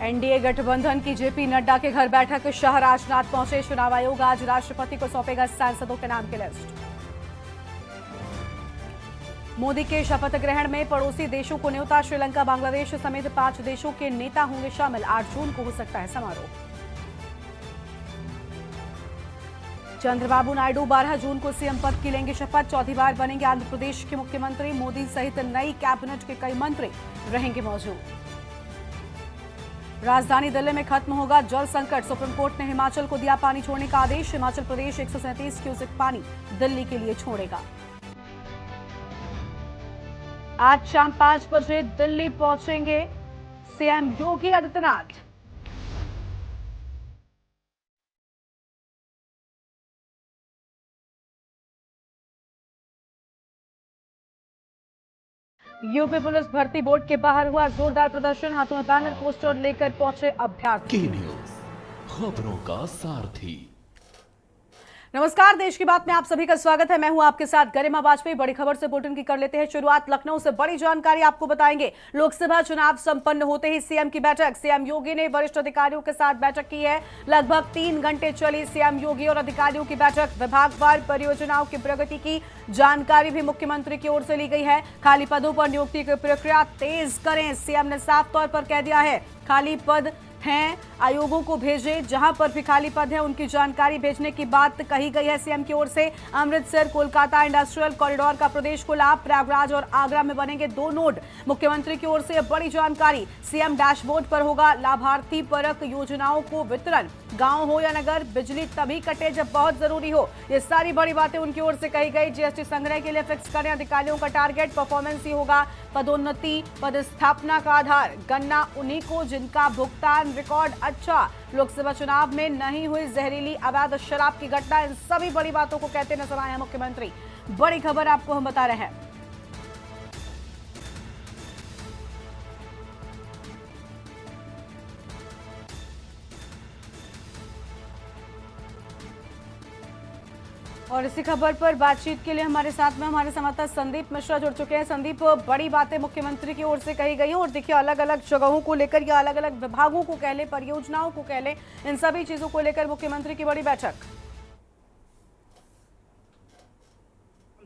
NDA गठबंधन की JP Nadda के घर बैठक, शाह राजनाथ पहुंचे। चुनाव आयोग आज राष्ट्रपति को सौंपेगा सांसदों के नाम की लिस्ट। मोदी के शपथ ग्रहण में पड़ोसी देशों को न्योता, श्रीलंका बांग्लादेश समेत 5 देशों के नेता होंगे शामिल। 8 जून को हो सकता है समारोह। चंद्रबाबू नायडू 12 जून को सीएम पद की लेंगे शपथ। चौथी बार बनेंगे आंध्र प्रदेश के मुख्यमंत्री। मोदी सहित नई कैबिनेट के कई मंत्री रहेंगे मौजूद। राजधानी दिल्ली में खत्म होगा जल संकट, सुप्रीम कोर्ट ने हिमाचल को दिया पानी छोड़ने का आदेश। हिमाचल प्रदेश 137 क्यूसेक पानी दिल्ली के लिए छोड़ेगा। आज शाम 5 बजे दिल्ली पहुंचेंगे CM Yogi Adityanath. UP police भर्ती बोर्ड के बाहर हुआ जोरदार प्रदर्शन, हाथों में बैनर पोस्टर लेकर पहुंचे अभ्यर्थी। खबरों का सारथी। नमस्कार, देश की बात में आप सभी का स्वागत है। मैं हूं आपके साथ गरिमा वाजपेयी। बड़ी खबर से बुलेटिन की कर लेते हैं शुरुआत। लखनऊ से बड़ी जानकारी आपको बताएंगे। लोकसभा चुनाव संपन्न होते ही सीएम की बैठक, सीएम योगी ने वरिष्ठ अधिकारियों के साथ बैठक की है। लगभग 3 घंटे चली सीएम योगी और अधिकारियों की बैठक। विभागवार परियोजनाओं की प्रगति की जानकारी भी मुख्यमंत्री की ओर से ली गई है। खाली पदों पर नियुक्ति की प्रक्रिया तेज करें, सीएम ने साफ तौर पर कह दिया है। खाली पद हैं, आयोगों को भेजे, जहां पर भी खाली पद है उनकी जानकारी भेजने की बात कही गई है सीएम की ओर से। अमृतसर कोलकाता इंडस्ट्रियल कॉरिडोर का प्रदेश को लाभ, प्रयागराज और आगरा में बनेंगे 2 नोड। मुख्यमंत्री की ओर से बड़ी जानकारी, सीएम डैशबोर्ड पर होगा लाभार्थी परक योजनाओं को वितरण। गांव हो या नगर, बिजली तभी कटे जब बहुत जरूरी हो। ये सारी बड़ी बातें उनकी ओर से कही गई। जीएसटी संग्रह के लिए फिक्स करें अधिकारियों का टारगेट, परफॉर्मेंस ही होगा पदोन्नति पदस्थापना का आधार। गन्ना उन्हीं को जिनका भुगतान रिकॉर्ड अच्छा। लोकसभा चुनाव में नहीं हुई जहरीली अवैध शराब की घटना। इन सभी बड़ी बातों को कहते नजर आए हैं मुख्यमंत्री। बड़ी खबर आपको हम बता रहे हैं। और इसी खबर पर बातचीत के लिए हमारे साथ में हमारे संवाददाता संदीप मिश्रा जुड़ चुके हैं। संदीप, बड़ी बातें मुख्यमंत्री की ओर से कही गई हैं और देखिए अलग अलग जगहों को लेकर या अलग अलग विभागों को कह ले, परियोजनाओं को कह ले, इन सभी चीजों को लेकर मुख्यमंत्री की बड़ी बैठक।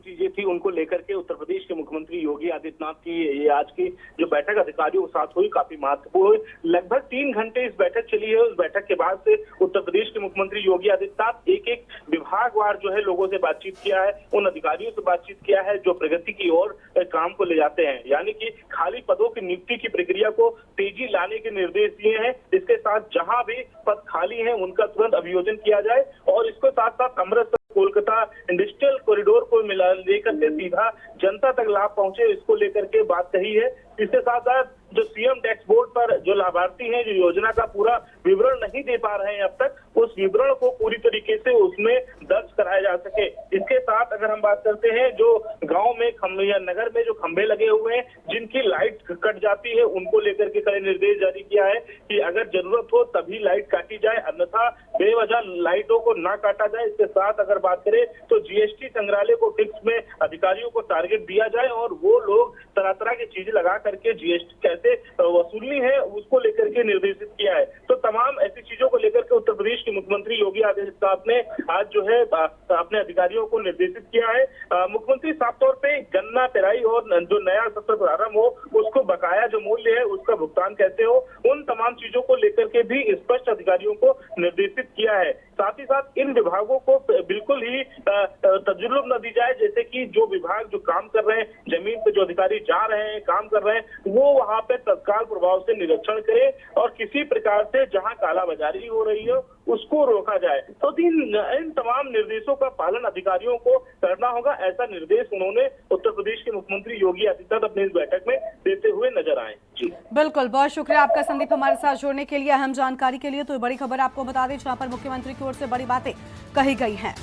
चीजें थी उनको लेकर के उत्तर प्रदेश के मुख्यमंत्री योगी आदित्यनाथ की ये आज की जो बैठक अधिकारियों के साथ हुई काफी महत्वपूर्ण हुई। लगभग 3 घंटे इस बैठक चली है। उस बैठक के बाद से उत्तर प्रदेश के मुख्यमंत्री योगी आदित्यनाथ एक विभागवार जो है लोगों से बातचीत किया है, उन अधिकारियों से बातचीत किया है जो प्रगति की ओर काम को ले जाते हैं, यानी कि खाली पदों की नियुक्ति की प्रक्रिया को तेजी लाने के निर्देश दिए हैं। इसके साथ जहां भी पद खाली है उनका तुरंत अभियोजन किया जाए और इसके साथ साथ अमृतसर कोलकाता इंडस्ट्रियल कॉरिडोर को मिला लेकर के सीधा जनता तक लाभ पहुंचे, इसको लेकर के बात कही है। इसके साथ साथ जो सीएम डैशबोर्ड पर जो लाभार्थी हैं जो योजना का पूरा विवरण नहीं दे पा रहे हैं अब तक, उस विवरण को पूरी तरीके से उसमें दर्ज कराया जा सके। इसके साथ अगर हम बात करते हैं जो गांव में खंभे या नगर में जो खंभे लगे हुए हैं जिनकी लाइट कट जाती है उनको लेकर के कड़े निर्देश जारी किया है कि अगर जरूरत हो तभी लाइट काटी जाए, अन्यथा बेवजह लाइटों को ना काटा जाए। इसके साथ अगर बात करें तो जीएसटी संग्रहालय को फिक्स में अधिकारियों को टारगेट दिया जाए और वो लोग तरह तरह की चीजें लगा करके जीएसटी कैसे वसूलनी है उसको लेकर के निर्देशित किया है। तो तमाम ऐसी चीजों को लेकर के उत्तर प्रदेश के मुख्यमंत्री योगी आदित्यनाथ ने आज जो है अपने अधिकारियों को निर्देशित किया है। मुख्यमंत्री साफ तौर पे गन्ना पेराई और जो नया सत्र प्रारंभ हो उसको बकाया जो मूल्य है उसका भुगतान कैसे हो, उन तमाम चीजों को लेकर के भी स्पष्ट अधिकारियों को निर्देशित किया है। साथ ही साथ इन विभागों को बिल्कुल ही तजुर्ब न दी जाए, जैसे कि जो विभाग जो काम कर रहे हैं, जमीन पे जो अधिकारी जा रहे हैं, काम कर रहे हैं, वो वहां पे तत्काल प्रभाव से निरीक्षण करें और किसी प्रकार से जहां कालाबाजारी हो रही हो उसको रोका जाए। तो इन तमाम निर्देशों का पालन अधिकारियों को करना होगा, ऐसा निर्देश उन्होंने उत्तर प्रदेश के मुख्यमंत्री योगी आदित्यनाथ अपनी इस बैठक में देते हुए नजर आए। जी बिल्कुल, बहुत शुक्रिया आपका संदीप हमारे साथ जुड़ने के लिए, अहम जानकारी के लिए। तो बड़ी खबर आपको बता दें जहां पर मुख्यमंत्री की ओर से बड़ी बातें कही गई हैं।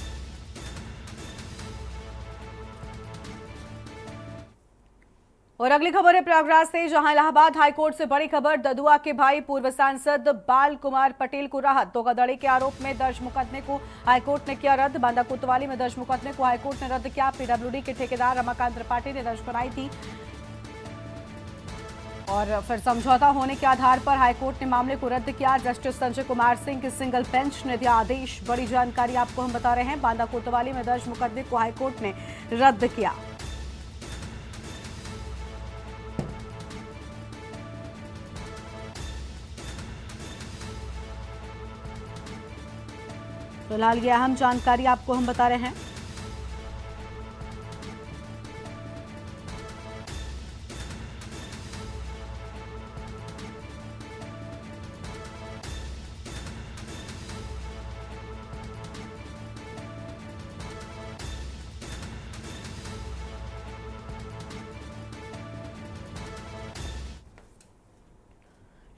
और अगली खबर है प्रयागराज से, जहां इलाहाबाद हाईकोर्ट से बड़ी खबर। ददुआ के भाई पूर्व सांसद बाल कुमार पटेल को राहत। धोखाधड़ी के आरोप में दर्ज मुकदमे को हाईकोर्ट ने किया रद्द। बांदा कोतवाली में दर्ज मुकदमे को हाईकोर्ट ने रद्द किया। पीडब्ल्यूडी के ठेकेदार रमाकांत त्रिपाठी ने दर्ज कराई थी और फिर समझौता होने के आधार पर हाईकोर्ट ने मामले को रद्द किया। जस्टिस संजय कुमार सिंह की सिंगल बेंच ने दिया आदेश। बड़ी जानकारी आपको हम बता रहे हैं, बांदा कोतवाली में दर्ज मुकदमे को हाईकोर्ट ने रद्द किया। फिलहाल ये अहम जानकारी आपको हम बता रहे हैं।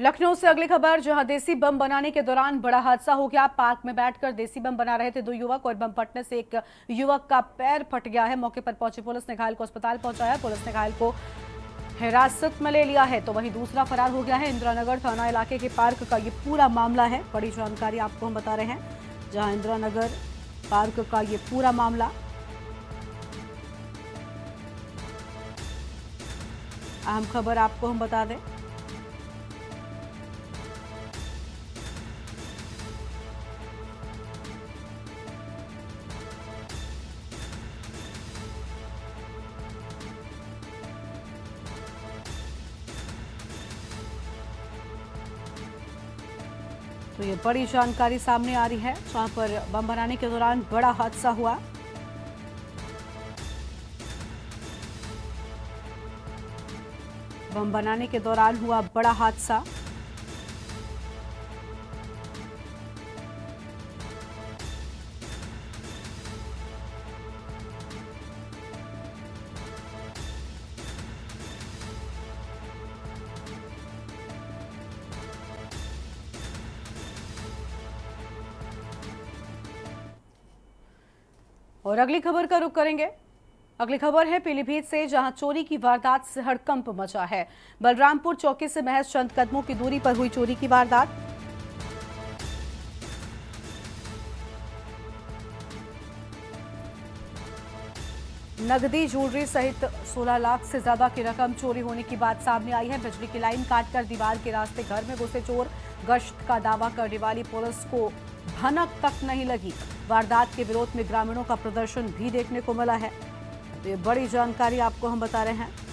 लखनऊ से अगली खबर, जहां देसी बम बनाने के दौरान बड़ा हादसा हो गया। पार्क में बैठकर देसी बम बना रहे थे दो युवक और बम फटने से एक युवक का पैर फट गया है। मौके पर पहुंची पुलिस ने घायल को अस्पताल पहुंचाया। पुलिस ने घायल को हिरासत में ले लिया है, तो वहीं दूसरा फरार हो गया है। इंदिरानगर थाना इलाके के पार्क का ये पूरा मामला है। बड़ी जानकारी आपको हम बता रहे हैं, जहां इंदिरानगर पार्क का ये पूरा मामला। अहम खबर आपको हम बता दें, तो ये बड़ी जानकारी सामने आ रही है, जहां पर बम बनाने के दौरान बड़ा हादसा हुआ। बम बनाने के दौरान हुआ बड़ा हादसा। और अगली खबर का रुख करेंगे। अगली खबर है पीलीभीत से, जहां चोरी की वारदात से हड़कंप मचा है। बलरामपुर चौकी से महज चंद कदमों की दूरी पर हुई चोरी की वारदात। नगदी, ज्वेलरी सहित 16 लाख से ज्यादा की रकम चोरी होने की बात सामने आई है। बिजली की लाइन काटकर दीवार के रास्ते घर में घुसे चोर। गश्त का दावा करने वाली पुलिस को भनक तक नहीं लगी। वारदात के विरोध में ग्रामीणों का प्रदर्शन भी देखने को मिला है। तो ये बड़ी जानकारी आपको हम बता रहे हैं।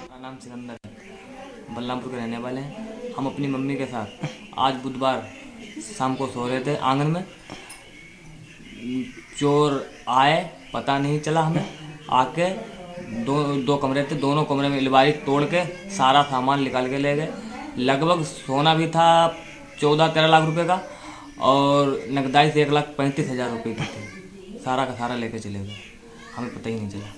मेरा नाम सिकंदर है, बलरामपुर के रहने वाले हैं। हम अपनी मम्मी के साथ आज बुधवार शाम को सो रहे थे आंगन में। चोर आए, पता नहीं चला हमें। आके दो कमरे थे, दोनों कमरे में अलमारी तोड़ के सारा सामान निकाल के ले गए। लगभग सोना भी था 14-13 लाख रुपए का और नकदाई से 1,35,000 रुपये की थी। सारा का सारा लेके चले गए, हमें पता ही नहीं चला।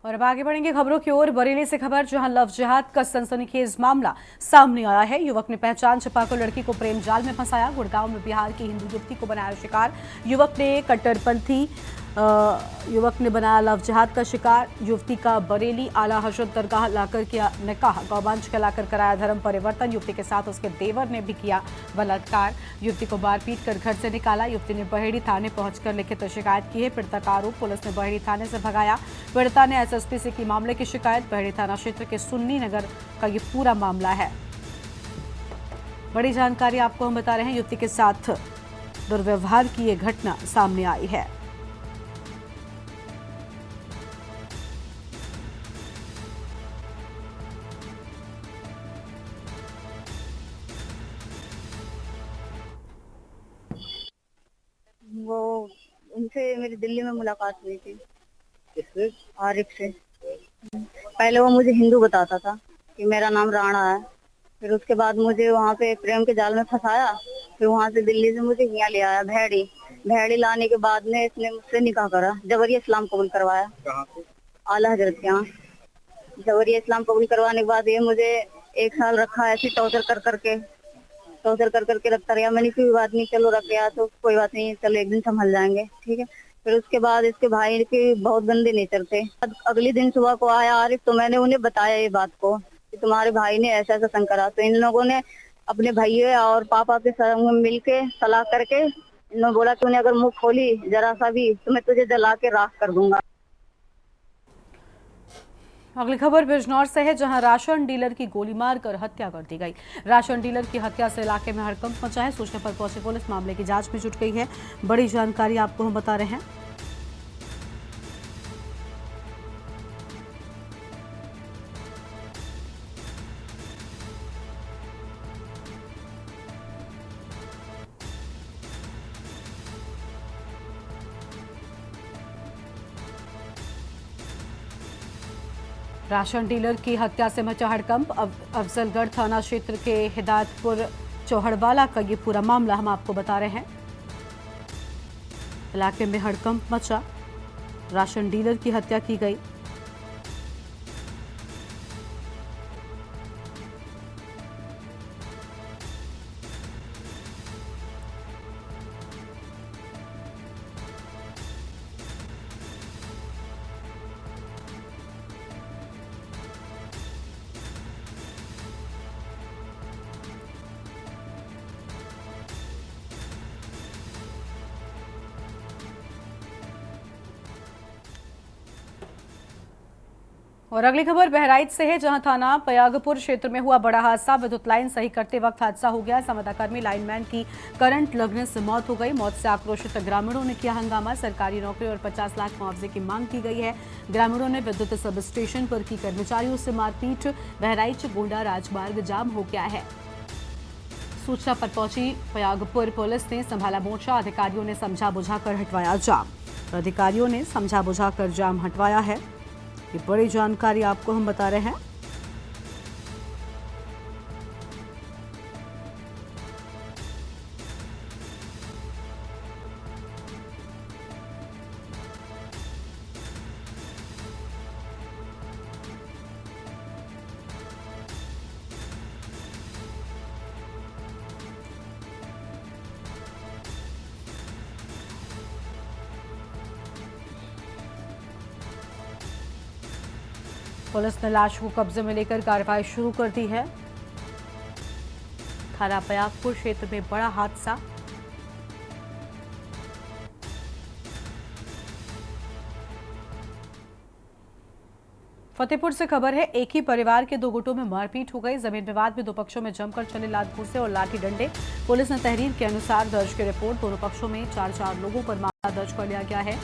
और अब आगे बढ़ेंगे खबरों की ओर। बरेली से खबर, जहां लव जिहाद का सनसनीखेज मामला सामने आया है। युवक ने पहचान छिपाकर लड़की को प्रेम जाल में फंसाया। गुड़गांव में बिहार की हिंदू युवती को बनाया शिकार। युवक ने कट्टरपंथी युवक ने बनाया लव जिहाद का शिकार। युवती का बरेली आला हजरत दरगाह लाकर किया निकाह। गौवंश कहलाकर कराया धर्म परिवर्तन। युवती के साथ उसके देवर ने भी किया बलात्कार। युवती को मारपीट कर घर से निकाला। युवती ने बहेड़ी थाने पहुंचकर लिखित शिकायत की है। पीड़िता का आरोप, पुलिस ने बहेड़ी थाने से भगाया। पीड़िता ने एसएसपी से की मामले की शिकायत। बहेड़ी थाना क्षेत्र के सुन्नी नगर का ये पूरा मामला है। बड़ी जानकारी आपको हम बता रहे हैं, युवती के साथ दुर्व्यवहार की ये घटना सामने आई है। वो उनसे मेरी दिल्ली में मुलाकात हुई थी। किससे? आरिफ से। पहले वो मुझे हिंदू बताता था कि मेरा नाम राणा है। फिर उसके बाद मुझे वहाँ पे प्रेम के जाल में फंसाया। फिर वहाँ से दिल्ली से मुझे यहाँ ले आया भेड़ी लाने के बाद में इसने मुझसे निकाह करा, जबरी इस्लाम कबूल करवाया। कहाँ पे? आला हजरत के यहाँ। जबरिया इस्लाम कबूल करवाने के बाद ये मुझे 1 साल रखा ऐसे टॉर्चर कर करके रखता रहा। मैंने कोई बात नहीं, चलो रख गया तो कोई बात नहीं, चलो एक दिन संभल जाएंगे, ठीक है। फिर उसके बाद इसके भाई के बहुत गंदे नेचर थे। अगले दिन सुबह को आया आरिफ, तो मैंने उन्हें बताया ये बात को कि तुम्हारे भाई ने ऐसा ऐसा संग करा। तो इन लोगों ने अपने भैया और पापा के संग मिल के सलाह करके इन्होंने बोला कि उन्हें अगर मुंह खोली जरा सा भी तो मैं तुझे जला के राख कर दूंगा। अगली खबर बिजनौर से है, जहां राशन डीलर की गोली मारकर हत्या कर दी गई। राशन डीलर की हत्या से इलाके में हड़कंप मचा है। सूचना पर पहुंची पुलिस मामले की जांच में जुट गई है। बड़ी जानकारी आपको हम बता रहे हैं। राशन डीलर की हत्या से मचा हड़कंप। अफजलगढ़ थाना क्षेत्र के हिदायतपुर चौहड़वाला का ये पूरा मामला हम आपको बता रहे हैं। इलाके में हड़कंप मचा, राशन डीलर की हत्या की गई। और अगली खबर बहराइच से है, जहां थाना पयागपुर क्षेत्र में हुआ बड़ा हादसा। विद्युत लाइन सही करते वक्त हादसा हो गया। संवाददाताकर्मी लाइनमैन की करंट लगने से मौत हो गई। मौत से आक्रोशित ग्रामीणों ने किया हंगामा। सरकारी नौकरी और 50 लाख मुआवजे की मांग की गई है। ग्रामीणों ने विद्युत सब स्टेशन पर की कर्मचारियों से मारपीट। बहराइच गोंडा राजमार्ग जाम हो गया है। सूचना पर पहुंची पयागपुर पुलिस ने संभाला मोर्चा। अधिकारियों ने समझा बुझाकर हटवाया जाम। अधिकारियों ने समझा बुझाकर जाम हटवाया है। ये बड़ी जानकारी आपको हम बता रहे हैं। पुलिस ने लाश को कब्जे में लेकर कार्रवाई शुरू कर दी है। थाना पयागपुर क्षेत्र में बड़ा हादसा। फतेहपुर से खबर है, एक ही परिवार के 2 गुटों में मारपीट हो गई। जमीन विवाद में 2 पक्षों में जमकर चले लात घूंसे और लाठी डंडे। पुलिस ने तहरीर के अनुसार दर्ज की रिपोर्ट। दोनों पक्षों में 4 लोगों पर मामला दर्ज कर लिया गया है।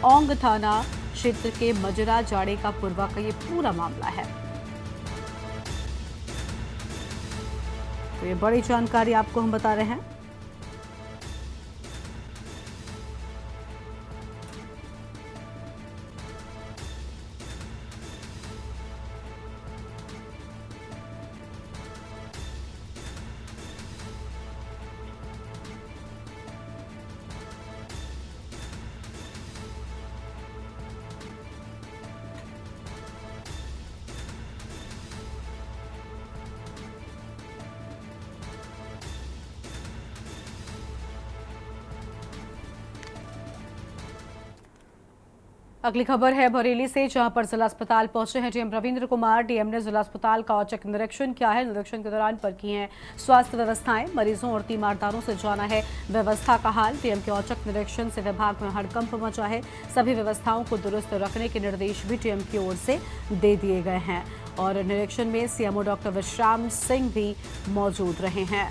औंग थाना क्षेत्र के मजरा जाड़े का पुरवा का ये पूरा मामला है। तो ये बड़ी जानकारी आपको हम बता रहे हैं। अगली खबर है बरेली से, जहां पर जिला अस्पताल पहुंचे हैं डीएम रविंद्र कुमार। डीएम ने जिला अस्पताल का औचक निरीक्षण किया है। निरीक्षण के दौरान पर की हैं स्वास्थ्य व्यवस्थाएं, मरीजों और तीमारदारों से जाना है व्यवस्था का हाल। डीएम के औचक निरीक्षण से विभाग में हड़कंप मचा है। सभी व्यवस्थाओं को दुरुस्त रखने के निर्देश भी डीएम की ओर से दे दिए गए हैं। और निरीक्षण में सीएमओ डॉक्टर विश्राम सिंह भी मौजूद रहे हैं।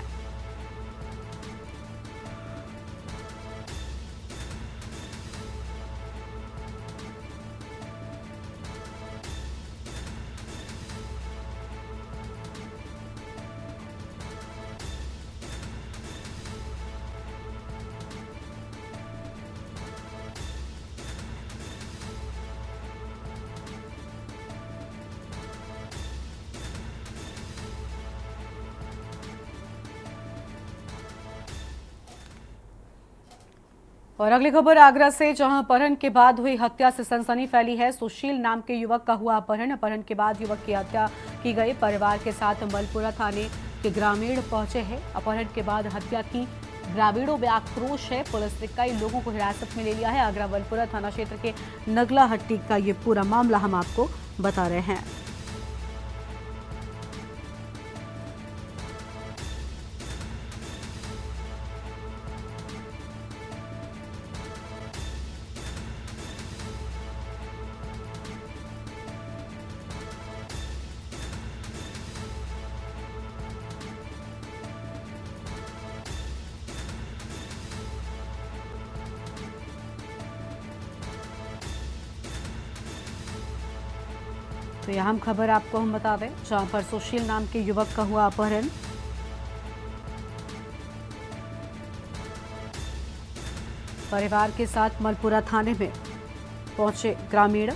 और अगली खबर आगरा से, जहां अपहरण के बाद हुई हत्या से सनसनी फैली है। सुशील नाम के युवक का हुआ अपहरण के बाद युवक की हत्या की गई। परिवार के साथ मलपुरा थाने के ग्रामीण पहुंचे हैं। अपहरण के बाद हत्या की ग्रामीणों में आक्रोश है। पुलिस ने कई लोगों को हिरासत में ले लिया है। आगरा मलपुरा थाना क्षेत्र के नगला हट्टी का ये पूरा मामला हम आपको बता रहे हैं। तो यह हम खबर आपको हम बता दें, जहां पर सुशील नाम के युवक का हुआ अपहरण। परिवार के साथ मलपुरा थाने में पहुंचे ग्रामीण।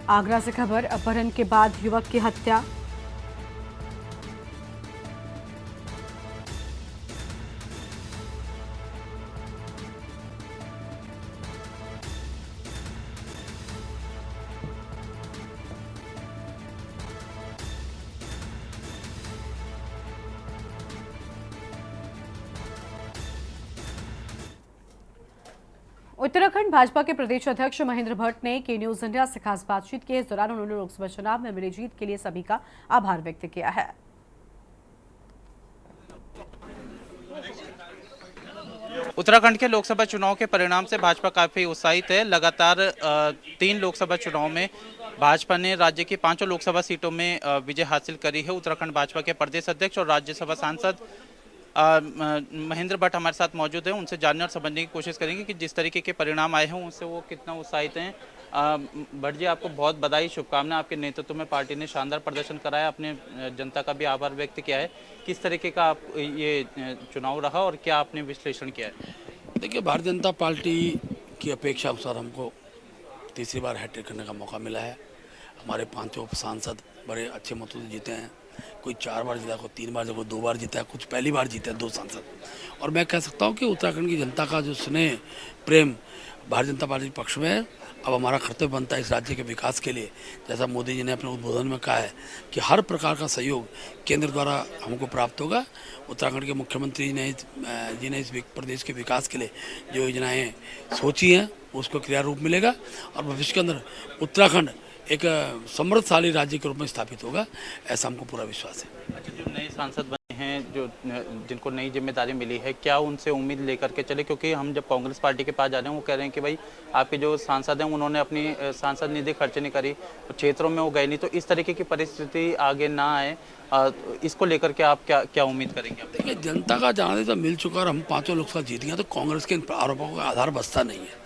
आगरा से खबर, अपहरण के बाद युवक की हत्या। उत्तराखंड भाजपा के प्रदेश अध्यक्ष महेंद्र भट्ट ने के न्यूज इंडिया से खास बातचीत की। इस दौरान उन्होंने लोकसभा चुनाव में मिली जीत के लिए सभी का आभार व्यक्त किया है। उत्तराखंड के लोकसभा चुनाव के परिणाम से भाजपा काफी उत्साहित है। लगातार 3 लोकसभा चुनाव में भाजपा ने राज्य की 5 लोकसभा सीटों में विजय हासिल करी है। उत्तराखंड भाजपा के प्रदेश अध्यक्ष और राज्यसभा सांसद महेंद्र भट्ट हमारे साथ मौजूद हैं। उनसे जानने और समझने की कोशिश करेंगे कि जिस तरीके के परिणाम आए हैं उनसे वो कितना उत्साहित हैं। भट्ट जी, आपको बहुत बधाई, शुभकामनाएं। आपके नेतृत्व में पार्टी ने शानदार प्रदर्शन कराया, अपने जनता का भी आभार व्यक्त किया है। किस तरीके का आप ये चुनाव रहा और क्या आपने विश्लेषण किया है? देखिए, भारतीय जनता पार्टी की अपेक्षा अनुसार हमको तीसरी बार हैट्रिक करने का मौका मिला है। हमारे 5 सांसद बड़े अच्छे मतों से जीते हैं। कोई 4 बार जीता, कोई 3 बार जीता, कोई 2 बार जीता है, कुछ पहली बार जीते हैं 2 सांसद। और मैं कह सकता हूँ कि उत्तराखंड की जनता का जो स्नेह प्रेम भारतीय जनता पार्टी के पक्ष में है। अब हमारा कर्तव्य बनता है इस राज्य के विकास के लिए, जैसा मोदी जी ने अपने उद्बोधन में कहा है कि हर प्रकार का सहयोग केंद्र द्वारा हमको प्राप्त होगा। उत्तराखंड के मुख्यमंत्री जी ने इस प्रदेश के विकास के लिए जो योजनाएं सोची हैं उसको क्रिया रूप मिलेगा और भविष्य के अंदर उत्तराखंड एक समृद्धशाली राज्य के रूप में स्थापित होगा, ऐसा हमको पूरा विश्वास है। अच्छा, जो नए सांसद बने हैं, जिनको नई जिम्मेदारी मिली है, क्या उनसे उम्मीद लेकर के चले? क्योंकि हम जब कांग्रेस पार्टी के पास जा रहे हैं वो कह रहे हैं कि भाई आपके जो सांसद हैं उन्होंने अपनी सांसद निधि खर्च नहीं करी, क्षेत्रों में वो गए नहीं, तो इस तरीके की परिस्थिति आगे ना आए, इसको लेकर के आप क्या उम्मीद करेंगे? देखिए, जनता का जहाँ से मिल चुका और हम 5 लोकसभा जीत गए तो कांग्रेस के इन आरोपों का आधार बसता नहीं है।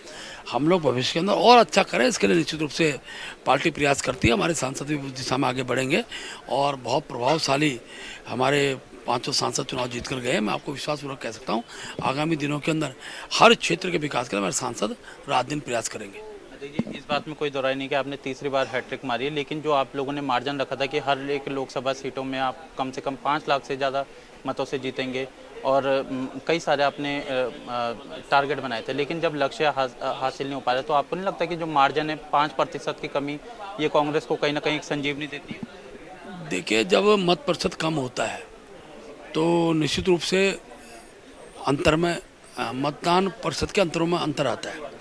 हम लोग भविष्य के अंदर और अच्छा करें, इसके लिए निश्चित रूप से पार्टी प्रयास करती है। हमारे सांसद भी उस दिशा में आगे बढ़ेंगे और बहुत प्रभावशाली हमारे 5 सांसद चुनाव जीत कर गए। मैं आपको विश्वासपूर्वक कह सकता हूँ आगामी दिनों के अंदर हर क्षेत्र के विकास के लिए हमारे सांसद रात दिन प्रयास करेंगे। देखिए, इस बात में कोई दोहराई नहीं कि आपने तीसरी बार हैट्रिक मारी है, लेकिन जो आप लोगों ने मार्जिन रखा था कि हर एक लोकसभा सीटों में आप कम से कम 5 लाख से ज़्यादा मतों से जीतेंगे और कई सारे आपने टारगेट बनाए थे, लेकिन जब लक्ष्य हासिल नहीं हो पा रहा, तो आपको नहीं लगता कि जो मार्जिन है 5% की कमी ये कांग्रेस को कहीं ना कहीं एक संजीवनी देती है? देखिए, जब मत प्रतिशत कम होता है तो निश्चित रूप से अंतर में मतदान प्रतिशत के अंतरों में अंतर आता है,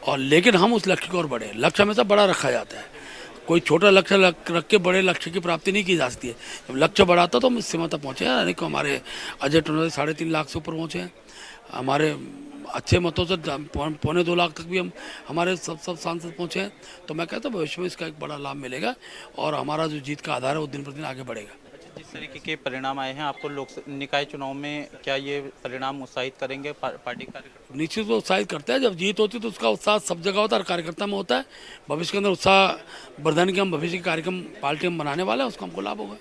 और लेकिन हम उस लक्ष्य को और बढ़े, लक्ष्य हमेशा बड़ा रखा जाता है। कोई छोटा लक्ष्य रख के बड़े लक्ष्य की प्राप्ति नहीं की जा सकती है। जब लक्ष्य बढ़ा था तो हम इस सीमा तक पहुँचे हैं, यानी कि हमारे अजय टोनर 3.5 लाख से ऊपर पहुँचे हैं। हमारे अच्छे मतों से 1.25 लाख तक भी हमारे सब सांसद पहुँचे हैं। तो मैं कहता हूँ भविष्य में इसका एक बड़ा लाभ मिलेगा और हमारा जो जीत का आधार है वो दिन प्रतिदिन आगे बढ़ेगा। जिस तरीके के परिणाम आए हैं, आपको लोक निकाय चुनाव में क्या ये परिणाम उत्साहित करेंगे पार्टी कार्यकर्ता? निश्चित रूप उत्साहित करते हैं। जब जीत होती है तो उसका उत्साह सब जगह होता है, हर कार्यकर्ता में होता है। भविष्य के अंदर उत्साह वर्धन के हम भविष्य के कार्यक्रम पार्टी हम बनाने वाले हैं, उसका हमको लाभ होगा।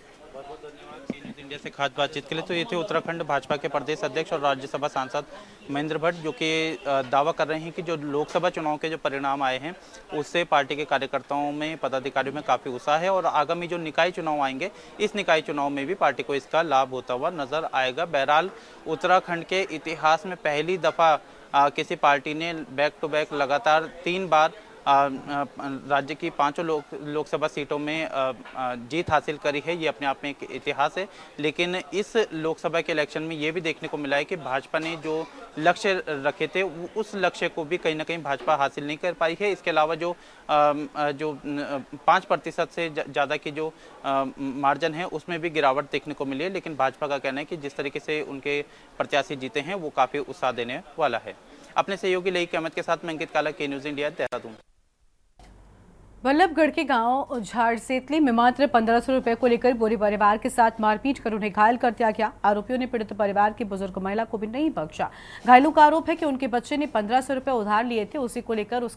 जैसे खास बातचीत के लिए तो ये थे उत्तराखंड भाजपा के प्रदेश अध्यक्ष और राज्यसभा सांसद महेंद्र भट्ट, जो कि दावा कर रहे हैं कि जो लोकसभा चुनाव के जो परिणाम आए हैं उससे पार्टी के कार्यकर्ताओं में, पदाधिकारियों में काफ़ी उत्साह है और आगामी जो निकाय चुनाव आएंगे इस निकाय चुनाव में भी पार्टी को इसका लाभ होता हुआ नजर आएगा। बहरहाल उत्तराखंड के इतिहास में पहली दफ़ा किसी पार्टी ने बैक टू बैक लगातार 3 बार राज्य की 5 लोकसभा सीटों में जीत हासिल करी है। ये अपने आप में एक इतिहास है। लेकिन इस लोकसभा के इलेक्शन में ये भी देखने को मिला है कि भाजपा ने जो लक्ष्य रखे थे उस लक्ष्य को भी कहीं ना कहीं भाजपा हासिल नहीं कर पाई है। इसके अलावा जो 5% से ज़्यादा की जो मार्जिन है उसमें भी गिरावट देखने को मिली है। लेकिन भाजपा का कहना है कि जिस तरीके से उनके प्रत्याशी जीते हैं वो काफ़ी उत्साह देने वाला है। अपने सहयोगी लईक अहमद के साथ मैं अंकित काला, के न्यूज़ इंडिया, देहरादून। बल्लभगढ़ के गांव झाड़सेतली में मात्र 1500 रुपए को लेकर पूरे परिवार के साथ मारपीट कर उन्हें घायल कर दिया गया। आरोपियों ने पीड़ित परिवार की बुजुर्ग महिला को भी नहीं बख्शा। घायलों का आरोप है कि उनके बच्चे ने 1500 रुपए उधार लिए थे, उसी को लेकर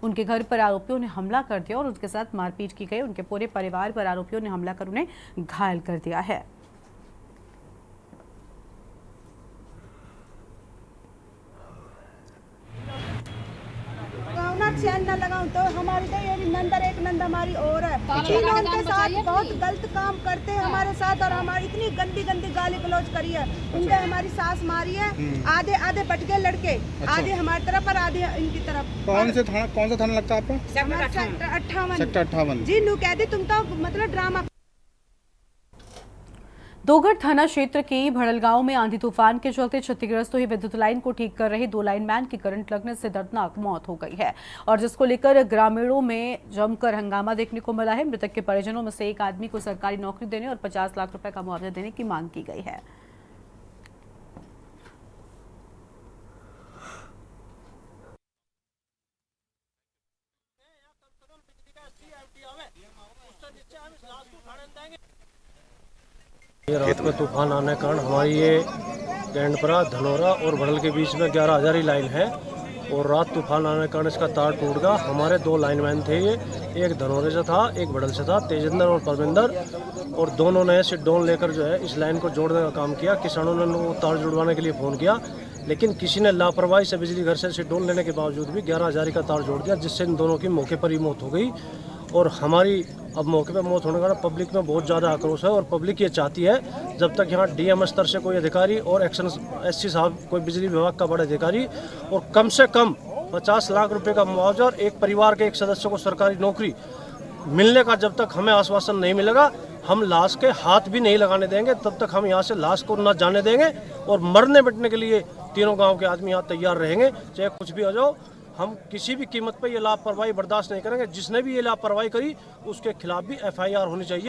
उनके घर पर आरोपियों ने हमला कर दिया और उसके साथ मारपीट की गई। उनके पूरे परिवार पर आरोपियों ने हमला कर उन्हें घायल कर दिया है। चैन न लगाऊं तो हमारी तो ये नंदर एक नंद हमारी और है। उनके साथ बहुत गलत काम करते हैं हमारे साथ और हमारी इतनी गंदी गंदी गाली गलौज करी है। उनने हमारी सास मारी है। आधे आधे बट गए लड़के। अच्छा। आधे हमारी तरफ और आधे इनकी तरफ। कौन सा थाना लगता है आपका? सेक्टर 58 जी। नू कह दी तुम तो मतलब ड्रामा। दोगढ़ थाना क्षेत्र के भड़लगांव में आंधी तूफान के चलते क्षतिग्रस्त हुई विद्युत लाइन को ठीक कर रहे 2 लाइनमैन की करंट लगने से दर्दनाक मौत हो गई है और जिसको लेकर ग्रामीणों में जमकर हंगामा देखने को मिला है। मृतक के परिजनों में से एक आदमी को सरकारी नौकरी देने और 50 लाख रुपए का मुआवजा देने की मांग की गई है। ये रात में तूफान आने के कारण हमारी ये कैंडपरा, धनौरा और भड़ल के बीच में 11,000 लाइन है और रात तूफान आने के कारण इसका तार टूट गया। हमारे 2 लाइनमैन थे, ये एक धनौरे से था, एक भड़ल से था, तेजिंदर और परमिंदर, और दोनों ने सिडोन लेकर जो है इस लाइन को जोड़ने का काम किया। किसानों ने वो तार जुड़वाने के लिए फ़ोन किया, लेकिन किसी ने लापरवाही से बिजली घर से सिडोन लेने के बावजूद भी 11,000 का तार जोड़ दिया, जिससे इन दोनों की मौके पर ही मौत हो गई। और हमारी अब मौके पर मौत होने का पब्लिक में बहुत ज़्यादा आक्रोश है और पब्लिक ये चाहती है जब तक यहाँ डीएम स्तर से कोई अधिकारी और एक्शन एससी साहब, कोई बिजली विभाग का बड़ा अधिकारी और कम से कम 50 लाख रुपए का मुआवजा और एक परिवार के एक सदस्य को सरकारी नौकरी मिलने का जब तक हमें आश्वासन नहीं मिलेगा, हम लाश के हाथ भी नहीं लगाने देंगे। तब तक हम यहाँ से लाश को न जाने देंगे और मरने मिटने के लिए तीनों गाँव के आदमी यहाँ तैयार रहेंगे, चाहे कुछ भी हो जाओ। हम किसी भी कीमत पर ये लापरवाही बर्दाश्त नहीं करेंगे। जिसने भी ये लापरवाही करी उसके खिलाफ भी एफआईआर होनी चाहिए।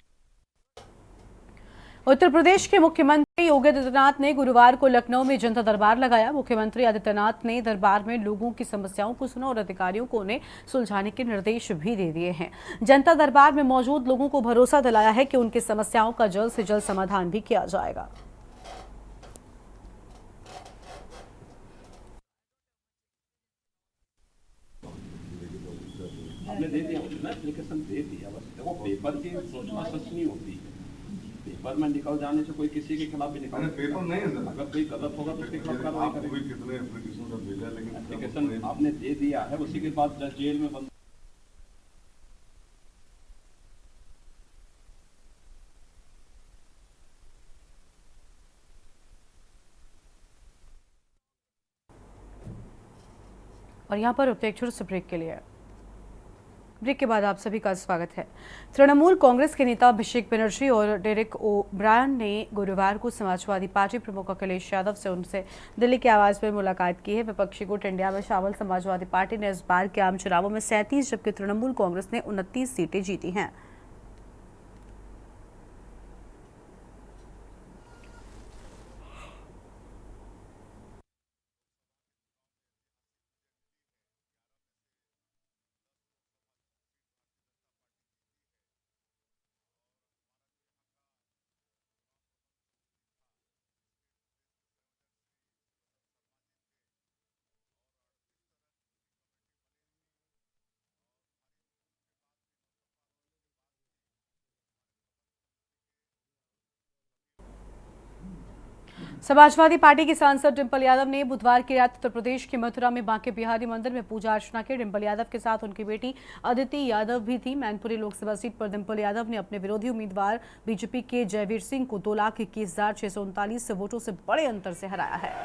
उत्तर प्रदेश के मुख्यमंत्री योगी आदित्यनाथ ने गुरुवार को लखनऊ में जनता दरबार लगाया। मुख्यमंत्री आदित्यनाथ ने दरबार में लोगों की समस्याओं को सुना और अधिकारियों को उन्हें सुलझाने के निर्देश भी दे दिए हैं। जनता दरबार में मौजूद लोगों को भरोसा दिलाया है कि उनकी समस्याओं का जल्द से जल्द समाधान भी किया जाएगा। आपने दे दिया, मुझे ना एप्लीकेशन दे दिया, बस देखो पेपर की सोचना सच नहीं होती है। पेपर में निकल जाने से कोई किसी के खिलाफ भी निकल, पेपर नहीं है, अगर कोई गलत होगा तो उसके खिलाफ कार्रवाई करेंगे। कितने एप्लीकेशन का भेजा, लेकिन एप्लीकेशन आपने दे दिया है, उसी के बाद जेल में बंद। और यहाँ पर एक छोटे से ब्रेक के लिए। ब्रेक के बाद आप सभी का स्वागत है। तृणमूल कांग्रेस के नेता अभिषेक बनर्जी और डेरेक ओब्रायन ने गुरुवार को समाजवादी पार्टी प्रमुख अखिलेश यादव से उनसे दिल्ली की आवाज पर मुलाकात की है। विपक्षी गुट इंडिया में शामिल समाजवादी पार्टी ने इस बार के आम चुनावों में 37 जबकि तृणमूल कांग्रेस ने 29 सीटें जीती हैं। समाजवादी पार्टी की सांसद डिंपल यादव ने बुधवार की रात उत्तर प्रदेश के मथुरा में बांके बिहारी मंदिर में पूजा अर्चना की। डिंपल यादव के साथ उनकी बेटी अदिति यादव भी थी। मैनपुरी लोकसभा सीट पर डिंपल यादव ने अपने विरोधी उम्मीदवार बीजेपी के जयवीर सिंह को 2,21,639 वोटों से बड़े अंतर से हराया है।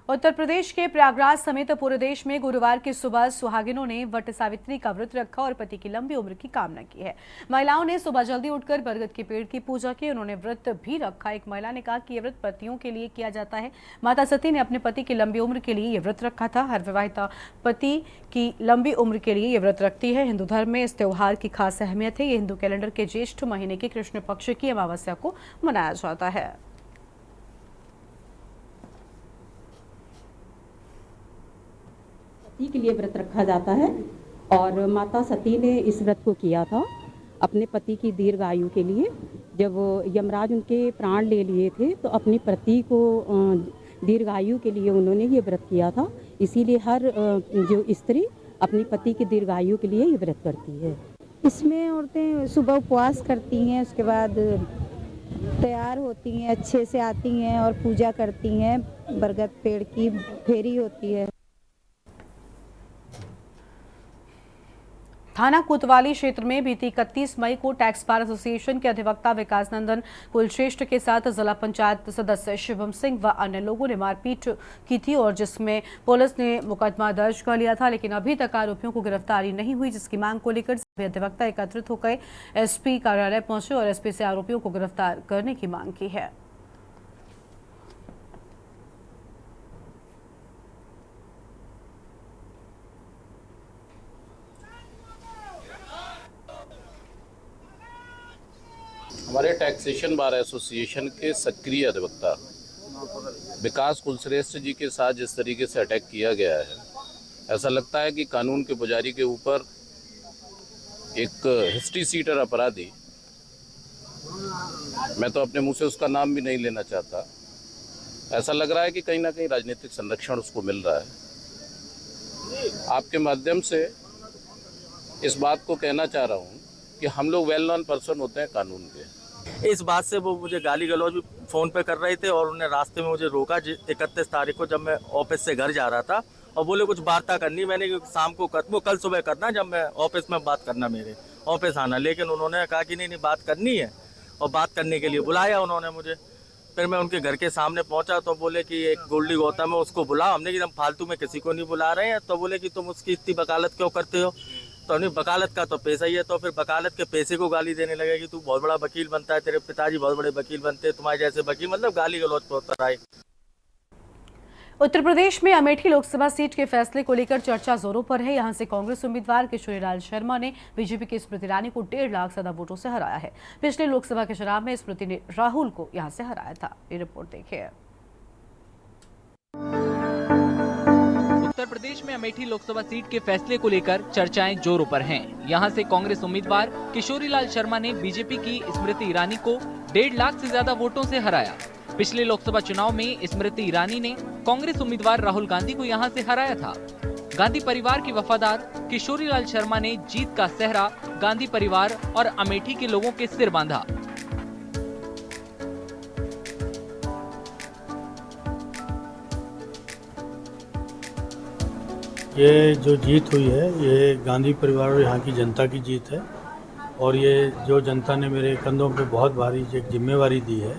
उत्तर प्रदेश के प्रयागराज समेत पूरे देश में गुरुवार की सुबह सुहागिनों ने वट सावित्री का व्रत रखा और पति की लंबी उम्र की कामना की है। महिलाओं ने सुबह जल्दी उठकर बरगद के पेड़ की पूजा की। उन्होंने व्रत भी रखा। एक महिला ने कहा कि यह व्रत पतियों के लिए किया जाता है। माता सती ने अपने पति की लंबी उम्र के लिए यह व्रत रखा था। हर विवाहिता पति की लंबी उम्र के लिए यह व्रत रखती है। हिंदू धर्म में इस त्योहार की खास अहमियत है। ये हिंदू कैलेंडर के ज्येष्ठ महीने के कृष्ण पक्ष की अमावस्या को मनाया जाता है। के लिए व्रत रखा जाता है और माता सती ने इस व्रत को किया था अपने पति की दीर्घ आयु के लिए। जब यमराज उनके प्राण ले लिए थे तो अपनी पति को दीर्घ आयु के लिए उन्होंने ये व्रत किया था। इसीलिए हर जो स्त्री अपनी पति की दीर्घ आयु के लिए ये व्रत करती है। इसमें औरतें सुबह उपवास करती हैं, उसके बाद तैयार होती हैं, अच्छे से आती हैं और पूजा करती हैं। बरगद पेड़ की फेरी होती है। थाना कोतवाली क्षेत्र में बीती 31 मई को टैक्स बार एसोसिएशन के अधिवक्ता विकास नंदन कुलश्रेष्ठ के साथ जिला पंचायत सदस्य शिवम सिंह व अन्य लोगों ने मारपीट की थी और जिसमें पुलिस ने मुकदमा दर्ज कर लिया था, लेकिन अभी तक आरोपियों को गिरफ्तारी नहीं हुई। जिसकी मांग को लेकर सभी अधिवक्ता एकत्रित होकर एसपी कार्यालय पहुंचे और एसपी से आरोपियों को गिरफ्तार करने की मांग की है। हमारे टैक्सेशन बार एसोसिएशन के सक्रिय अधिवक्ता विकास कुलश्रेष्ठ जी के साथ जिस तरीके से अटैक किया गया है, ऐसा लगता है कि कानून के पुजारी के ऊपर एक हिस्ट्री सीटर अपराधी, मैं तो अपने मुंह से उसका नाम भी नहीं लेना चाहता, ऐसा लग रहा है कि कहीं ना कहीं राजनीतिक संरक्षण उसको मिल रहा है। आपके माध्यम से इस बात को कहना चाह रहा हूँ कि हम लोग वेल नॉन पर्सन होते हैं कानून के। इस बात से वो मुझे गाली गलौज भी फ़ोन पे कर रहे थे और उन्हें रास्ते में मुझे रोका 31 तारीख को, जब मैं ऑफिस से घर जा रहा था, और बोले कुछ वार्ता करनी। मैंने शाम को वो कल सुबह करना, जब मैं ऑफिस में बात करना, मेरे ऑफिस आना। लेकिन उन्होंने कहा कि नहीं बात करनी है और बात करने के लिए बुलाया उन्होंने मुझे। फिर मैं उनके घर के सामने पहुंचा तो बोले कि एक गोल्डी गौतम है, उसको बुलाओ। हमने कि हम फालतू में किसी को नहीं बुला रहे हैं। तो बोले कि तुम उसकी इतनी वकालत क्यों करते हो? तो नहीं, वकालत का तो पैसा ही है। तो फिर वकालत के पैसे को गाली देने लगे कि तू बहुत बड़ा वकील बनता है, तेरे पिताजी बहुत बड़े वकील बनते हैं, तुम्हारे जैसे वकील, मतलब गाली गलौज होता है। उत्तर प्रदेश में अमेठी लोकसभा सीट के फैसले को लेकर चर्चा जोरों पर है। यहां से कांग्रेस उम्मीदवार किशोरीलाल शर्मा ने बीजेपी की स्मृति ईरानी को 1.5 लाख से ज्यादा वोटों से हराया है। पिछले लोकसभा के चुनाव में स्मृति ने राहुल को यहां से हराया था। ये रिपोर्ट देखिए। उत्तर प्रदेश में अमेठी लोकसभा सीट के फैसले को लेकर चर्चाएं जोरों पर हैं। यहां से कांग्रेस उम्मीदवार किशोरीलाल शर्मा ने बीजेपी की स्मृति ईरानी को 1.5 लाख से ज्यादा वोटों से हराया। पिछले लोकसभा चुनाव में स्मृति ईरानी ने कांग्रेस उम्मीदवार राहुल गांधी को यहां से हराया था। गांधी परिवार की वफादार किशोरीलाल शर्मा ने जीत का सेहरा गांधी परिवार और अमेठी के लोगों के सिर बांधा। ये जो जीत हुई है ये गांधी परिवार और यहाँ की जनता की जीत है और ये जो जनता ने मेरे कंधों पे बहुत भारी एक जिम्मेवारी दी है,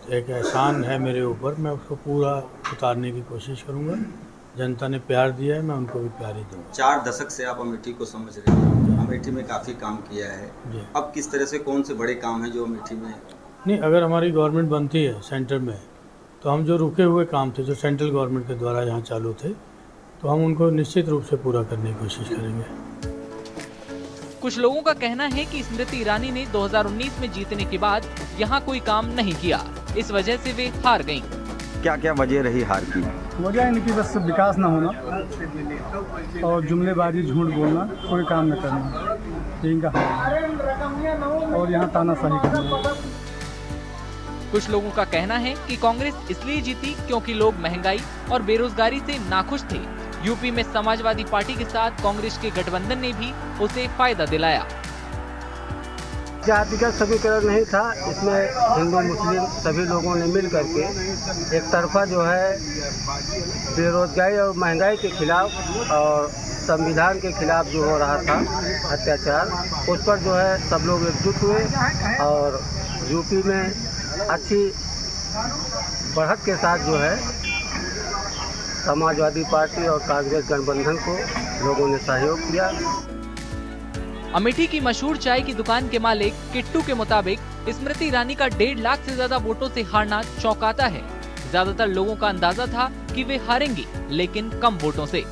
एक एहसान है मेरे ऊपर, मैं उसको पूरा उतारने की कोशिश करूँगा। जनता ने प्यार दिया है, मैं उनको भी प्यार ही दूँगा। 4 दशक से आप अमेठी को समझ रहे हैं, अमेठी में काफ़ी काम किया है। अब किस तरह से कौन से बड़े काम हैं जो अमेठी में? नहीं, अगर हमारी गवर्नमेंट बनती है सेंटर में तो हम जो रुके हुए काम थे जो सेंट्रल गवर्नमेंट के द्वारा यहाँ चालू थे, तो हम उनको निश्चित रूप से पूरा करने की कोशिश करेंगे। कुछ लोगों का कहना है कि स्मृति ईरानी ने 2019 में जीतने के बाद यहाँ कोई काम नहीं किया, इस वजह से वे हार गयीं। क्या क्या वजह रही हार की? वजह इनकी बस विकास न होना और जुमलेबाजी, झूठ बोलना, कोई काम न करना, इनका हाल, और यहाँ तानाशाही करना। कुछ लोगों का कहना है कि कांग्रेस इसलिए जीती क्योंकि लोग महंगाई और बेरोजगारी से नाखुश थे। यूपी में समाजवादी पार्टी के साथ कांग्रेस के गठबंधन ने भी उसे फायदा दिलाया। जाति का समीकरण नहीं था, इसमें हिंदू मुस्लिम सभी लोगों ने मिल करके एक तरफा जो है बेरोजगारी और महंगाई के खिलाफ और संविधान के खिलाफ जो हो रहा था अत्याचार, उस पर जो है सब लोग एकजुट हुए और यूपी में अच्छी बढ़त के साथ जो है समाजवादी पार्टी और कांग्रेस गठबंधन को लोगों ने सहयोग किया। अमेठी की मशहूर चाय की दुकान के मालिक किट्टू के मुताबिक स्मृति ईरानी का 1.5 लाख से ज्यादा वोटों से हारना चौंकाता है। ज्यादातर लोगों का अंदाजा था कि वे हारेंगी, लेकिन कम वोटों से।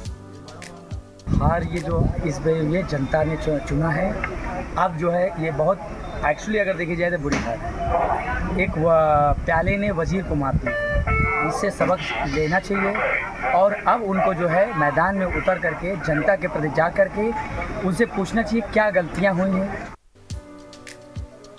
हार ये जो इस बार ये जनता ने चुना है, अब जो है ये बहुत एक्चुअली अगर देखी जाए तो बुरी हार है। एक प्याले ने वजीर को मात दी, इससे सबक लेना चाहिए और अब उनको जो है मैदान में उतर करके जनता के प्रति जा करके उनसे पूछना चाहिए क्या गलतियां हुई हैं।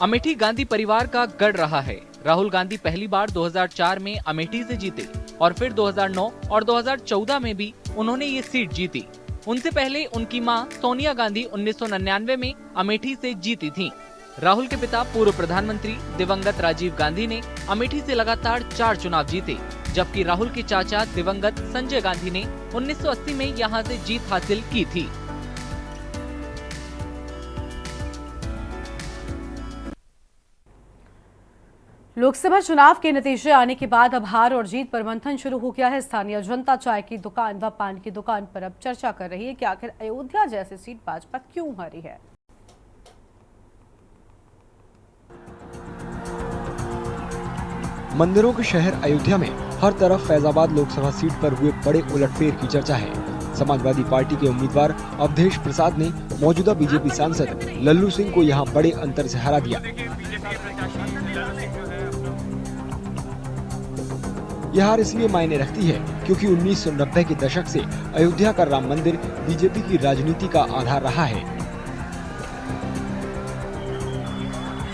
अमेठी गांधी परिवार का गढ़ रहा है। राहुल गांधी पहली बार 2004 में अमेठी से जीते और फिर 2009 और 2014 में भी उन्होंने ये सीट जीती। उनसे पहले उनकी मां सोनिया गांधी 1999 में अमेठी से जीती थीं। राहुल के पिता पूर्व प्रधानमंत्री दिवंगत राजीव गांधी ने अमेठी से लगातार 4 चुनाव जीते, जबकि राहुल के चाचा दिवंगत संजय गांधी ने 1980 में यहां से जीत हासिल की थी। लोकसभा चुनाव के नतीजे आने के बाद अब हार और जीत पर मंथन शुरू हो गया है। स्थानीय जनता चाय की दुकान व पान की दुकान पर अब चर्चा कर रही है कि आखिर अयोध्या जैसी सीट भाजपा क्यों हारी है। मंदिरों के शहर अयोध्या में हर तरफ फैजाबाद लोकसभा सीट पर हुए बड़े उलटफेर की चर्चा है। समाजवादी पार्टी के उम्मीदवार अवधेश प्रसाद ने मौजूदा बीजेपी सांसद लल्लू सिंह को यहां बड़े अंतर से हरा दिया। यह हार इसलिए मायने रखती है क्योंकि 1990 के दशक से अयोध्या का राम मंदिर बीजेपी की राजनीति का आधार रहा है।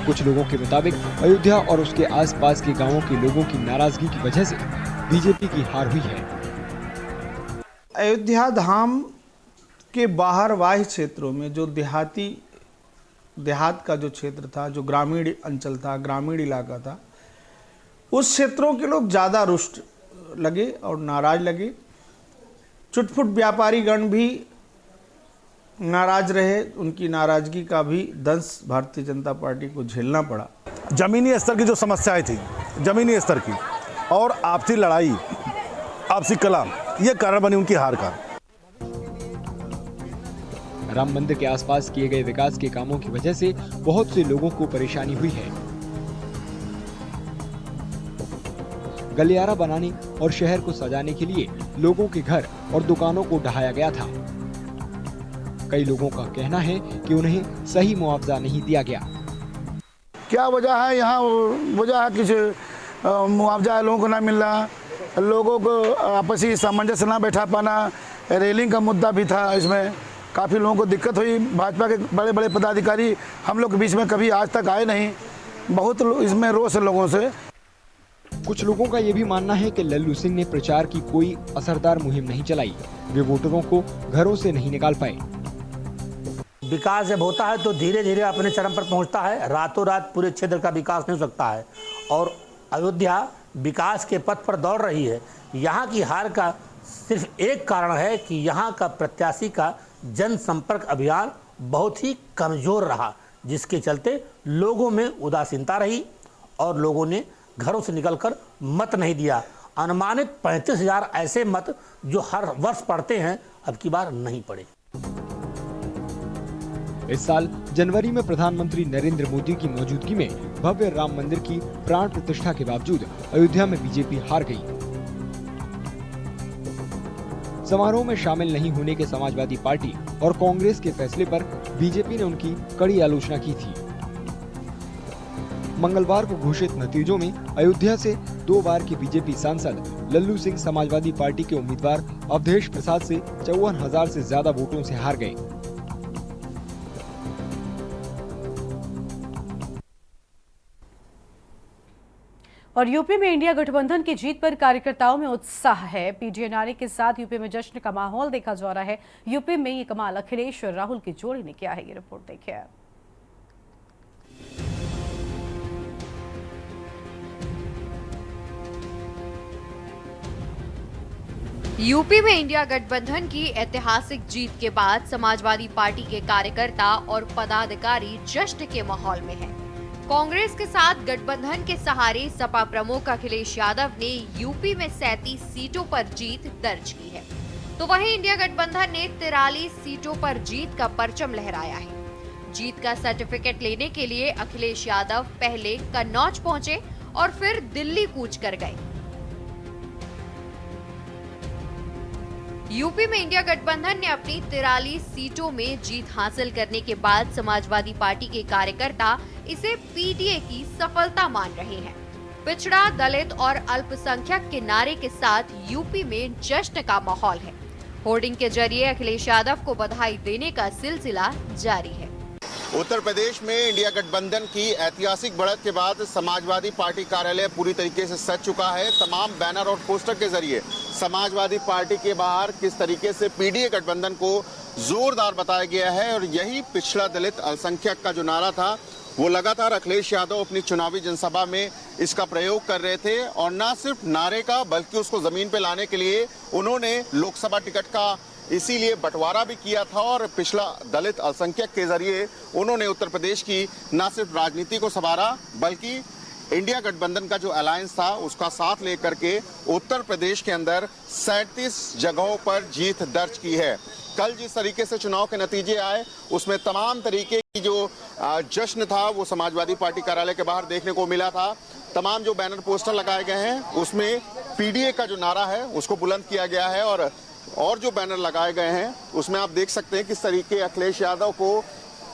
कुछ लोगों के मुताबिक अयोध्या और उसके आसपास के गांवों के लोगों की नाराजगी की वजह से बीजेपी की हार हुई है। अयोध्या धाम के बाहर बाह्य क्षेत्रों में जो देहात का जो क्षेत्र था, जो ग्रामीण अंचल था, ग्रामीण इलाका था, उस क्षेत्रों के लोग ज़्यादा रुष्ट लगे और नाराज लगे। चुटपुट व्यापारी गण भी नाराज रहे। उनकी नाराजगी का भी दंश भारतीय जनता पार्टी को झेलना पड़ा। जमीनी स्तर की जो समस्याएं थी, जमीनी स्तर की और आपसी लड़ाई, आपसी कलह, ये कारण बनी उनकी हार का। राम मंदिर के आसपास किए गए विकास के कामों की वजह से बहुत से लोगों को परेशानी हुई है। गलियारा बनाने और शहर को सजाने के लिए लोगों के घर और दुकानों को ढहाया गया था। कई लोगों का कहना है कि उन्हें सही मुआवजा नहीं दिया गया। क्या वजह है? यहाँ वजह है किसी मुआवजा लोगों को ना मिलना, लोगों को आपसी सामंजस्य ना बैठा पाना, रेलिंग का मुद्दा भी था। इसमें काफ़ी लोगों को दिक्कत हुई। भाजपा के बड़े बड़े पदाधिकारी हम लोग के बीच में कभी आज तक आए नहीं। बहुत इसमें रोष है लोगों से। कुछ लोगों का ये भी मानना है कि लल्लू सिंह ने प्रचार की कोई असरदार मुहिम नहीं चलाई। वे वोटरों को घरों से नहीं निकाल पाए। विकास जब होता है तो धीरे धीरे अपने चरम पर पहुंचता है। रातों रात पूरे क्षेत्र का विकास नहीं हो सकता है और अयोध्या विकास के पथ पर दौड़ रही है। यहाँ की हार का सिर्फ एक कारण है कि यहाँ का प्रत्याशी का जनसंपर्क अभियान बहुत ही कमजोर रहा, जिसके चलते लोगों में उदासीनता रही और लोगों ने घरों से निकलकर मत नहीं दिया। अनुमानित 35,000 ऐसे मत जो हर वर्ष पड़ते हैं, अब की बार नहीं पड़े। इस साल जनवरी में प्रधानमंत्री नरेंद्र मोदी की मौजूदगी में भव्य राम मंदिर की प्राण प्रतिष्ठा के बावजूद अयोध्या में बीजेपी हार गई। समारोह में शामिल नहीं होने के समाजवादी पार्टी और कांग्रेस के फैसले पर बीजेपी ने उनकी कड़ी आलोचना की थी। मंगलवार को घोषित नतीजों में अयोध्या से 2 बार के बीजेपी सांसद लल्लू सिंह समाजवादी पार्टी के उम्मीदवार अवधेश प्रसाद से 54,000 से ज्यादा वोटों से हार गए। और यूपी में इंडिया गठबंधन की जीत पर कार्यकर्ताओं में उत्साह है। पीडीए नारे के साथ यूपी में जश्न का माहौल देखा जा रहा है। यूपी में ये कमाल अखिलेश और राहुल की जोड़ी ने किया है, ये रिपोर्ट देखिए। यूपी में इंडिया गठबंधन की ऐतिहासिक जीत के बाद समाजवादी पार्टी के कार्यकर्ता और पदाधिकारी जश्न के माहौल में हैं। कांग्रेस के साथ गठबंधन के सहारे सपा प्रमुख अखिलेश यादव ने यूपी में 37 सीटों पर जीत दर्ज की है, तो वहीं इंडिया गठबंधन ने 43 सीटों पर जीत का परचम लहराया है। जीत का सर्टिफिकेट लेने के लिए अखिलेश यादव पहले कन्नौज पहुंचे और फिर दिल्ली कूच कर गए। यूपी में इंडिया गठबंधन ने अपनी 43 सीटों में जीत हासिल करने के बाद समाजवादी पार्टी के कार्यकर्ता इसे पीडीए की सफलता मान रहे हैं। पिछड़ा, दलित और अल्पसंख्यक के नारे के साथ यूपी में जश्न का माहौल है। होर्डिंग के जरिए अखिलेश यादव को बधाई देने का सिलसिला जारी है। उत्तर प्रदेश में इंडिया गठबंधन की ऐतिहासिक बढ़त के बाद समाजवादी पार्टी कार्यालय पूरी तरीके से सज चुका है। तमाम बैनर और पोस्टर के जरिए समाजवादी पार्टी के बाहर किस तरीके से पीडीए गठबंधन को जोरदार बताया गया है और यही पिछड़ा, दलित, अल्पसंख्यक का जो नारा था वो लगातार अखिलेश यादव अपनी चुनावी जनसभा में इसका प्रयोग कर रहे थे। और न सिर्फ नारे का बल्कि उसको जमीन पे लाने के लिए उन्होंने लोकसभा टिकट का इसीलिए बंटवारा भी किया था और पिछड़ा, दलित, अल्पसंख्यक के जरिए उन्होंने उत्तर प्रदेश की न सिर्फ राजनीति को संवारा बल्कि इंडिया गठबंधन का जो अलायंस था उसका साथ लेकर के उत्तर प्रदेश के अंदर 37 जगहों पर जीत दर्ज की है। कल जिस तरीके से चुनाव के नतीजे आए उसमें तमाम तरीके की जो जश्न था वो समाजवादी पार्टी कार्यालय के बाहर देखने को मिला था। तमाम जो बैनर पोस्टर लगाए गए हैं उसमें पीडीए का जो नारा है उसको बुलंद किया गया है और जो बैनर लगाए गए हैं उसमें आप देख सकते हैं किस तरीके अखिलेश यादव को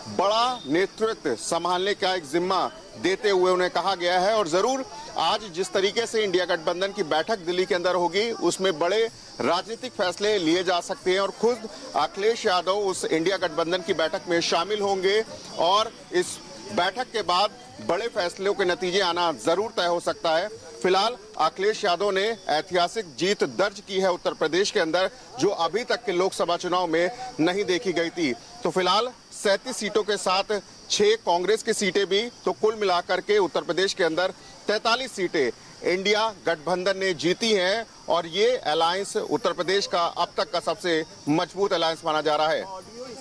बड़ा नेतृत्व संभालने का एक जिम्मा देते हुए उन्हें कहा गया है। और जरूर आज जिस तरीके से इंडिया गठबंधन की बैठक दिल्ली के अंदर होगी उसमें बड़े राजनीतिक फैसले लिए जा सकते हैं और खुद अखिलेश यादव उस इंडिया गठबंधन की बैठक में शामिल होंगे और इस बैठक के बाद बड़े फैसलों के नतीजे आना जरूर तय हो सकता है। फिलहाल अखिलेश यादव ने ऐतिहासिक जीत दर्ज की है उत्तर प्रदेश के अंदर जो अभी तक के लोकसभा चुनाव में नहीं देखी गई थी। तो फिलहाल 37 सीटों के साथ 6 कांग्रेस की सीटें भी, तो कुल मिलाकर के उत्तर प्रदेश के अंदर 43 सीटें इंडिया गठबंधन ने जीती हैं और ये अलायंस उत्तर प्रदेश का अब तक का सबसे मजबूत अलायंस माना जा रहा है।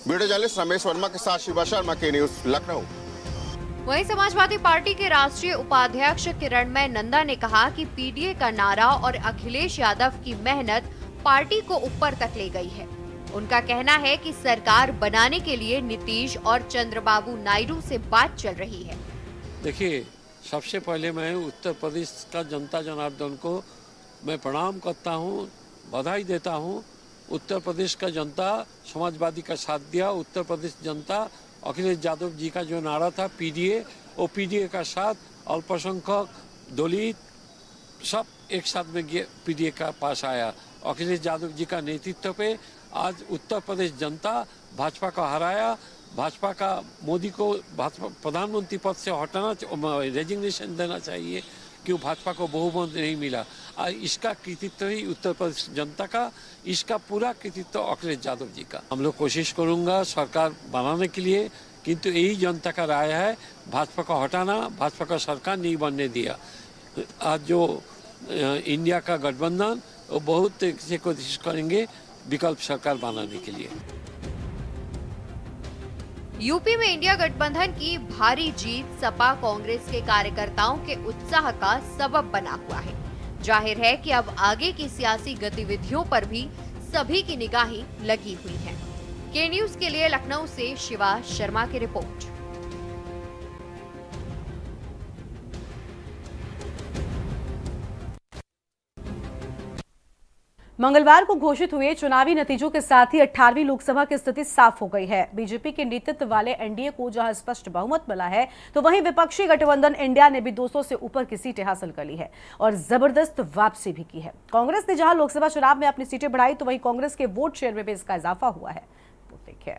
वीडियो जर्नलिस्ट रमेश वर्मा के साथ शिवा शर्मा के न्यूज लखनऊ। वहीं समाजवादी पार्टी के राष्ट्रीय उपाध्यक्ष किरणमय नंदा ने कहा कि पीडीए का नारा और अखिलेश यादव की मेहनत पार्टी को ऊपर तक ले गई है। उनका कहना है कि सरकार बनाने के लिए नीतीश और चंद्रबाबू नायडू से बात चल रही है। देखिए, सबसे पहले मैं उत्तर प्रदेश का जनता जनार्दन को मैं प्रणाम करता हूँ, बधाई देता हूँ। उत्तर प्रदेश का जनता समाजवादी का साथ दिया। उत्तर प्रदेश जनता अखिलेश यादव जी का जो नारा था पीडीए, वो पीडीए का साथ अल्पसंख्यक, दलित सब एक साथ में पीडीए का पास आया। अखिलेश यादव जी का नेतृत्व पे आज उत्तर प्रदेश जनता भाजपा को हराया। भाजपा का मोदी को भाजपा प्रधानमंत्री पद से हटाना, रेजिग्नेशन देना चाहिए क्यों भाजपा को बहुमत नहीं मिला। इसका कृतित्व ही उत्तर प्रदेश जनता का, इसका पूरा कृतित्व अखिलेश यादव जी का। हम लोग कोशिश करूंगा सरकार बनाने के लिए, किंतु यही जनता का राय है भाजपा को हटाना, भाजपा का सरकार नहीं बनने दिया। आज जो इंडिया का गठबंधन वो बहुत से कोशिश करेंगे विकल्प सरकार बनाने के लिए। यूपी में इंडिया गठबंधन की भारी जीत सपा कांग्रेस के कार्यकर्ताओं के उत्साह का सबब बना हुआ है। जाहिर है कि अब आगे की सियासी गतिविधियों पर भी सभी की निगाहें लगी हुई हैं। के न्यूज के लिए लखनऊ से शिवा शर्मा की रिपोर्ट। मंगलवार को घोषित हुए चुनावी नतीजों के साथ ही 18वीं लोकसभा की स्थिति साफ हो गई है। बीजेपी के नेतृत्व वाले एनडीए को जहां स्पष्ट बहुमत मिला है, तो वहीं विपक्षी गठबंधन इंडिया ने भी 200 से ऊपर की सीटें हासिल कर ली है और जबरदस्त वापसी भी की है। कांग्रेस ने जहां लोकसभा चुनाव में अपनी सीटें बढ़ाई, तो वहीं कांग्रेस के वोट शेयर में भी इसका इजाफा हुआ है। तो देखिए,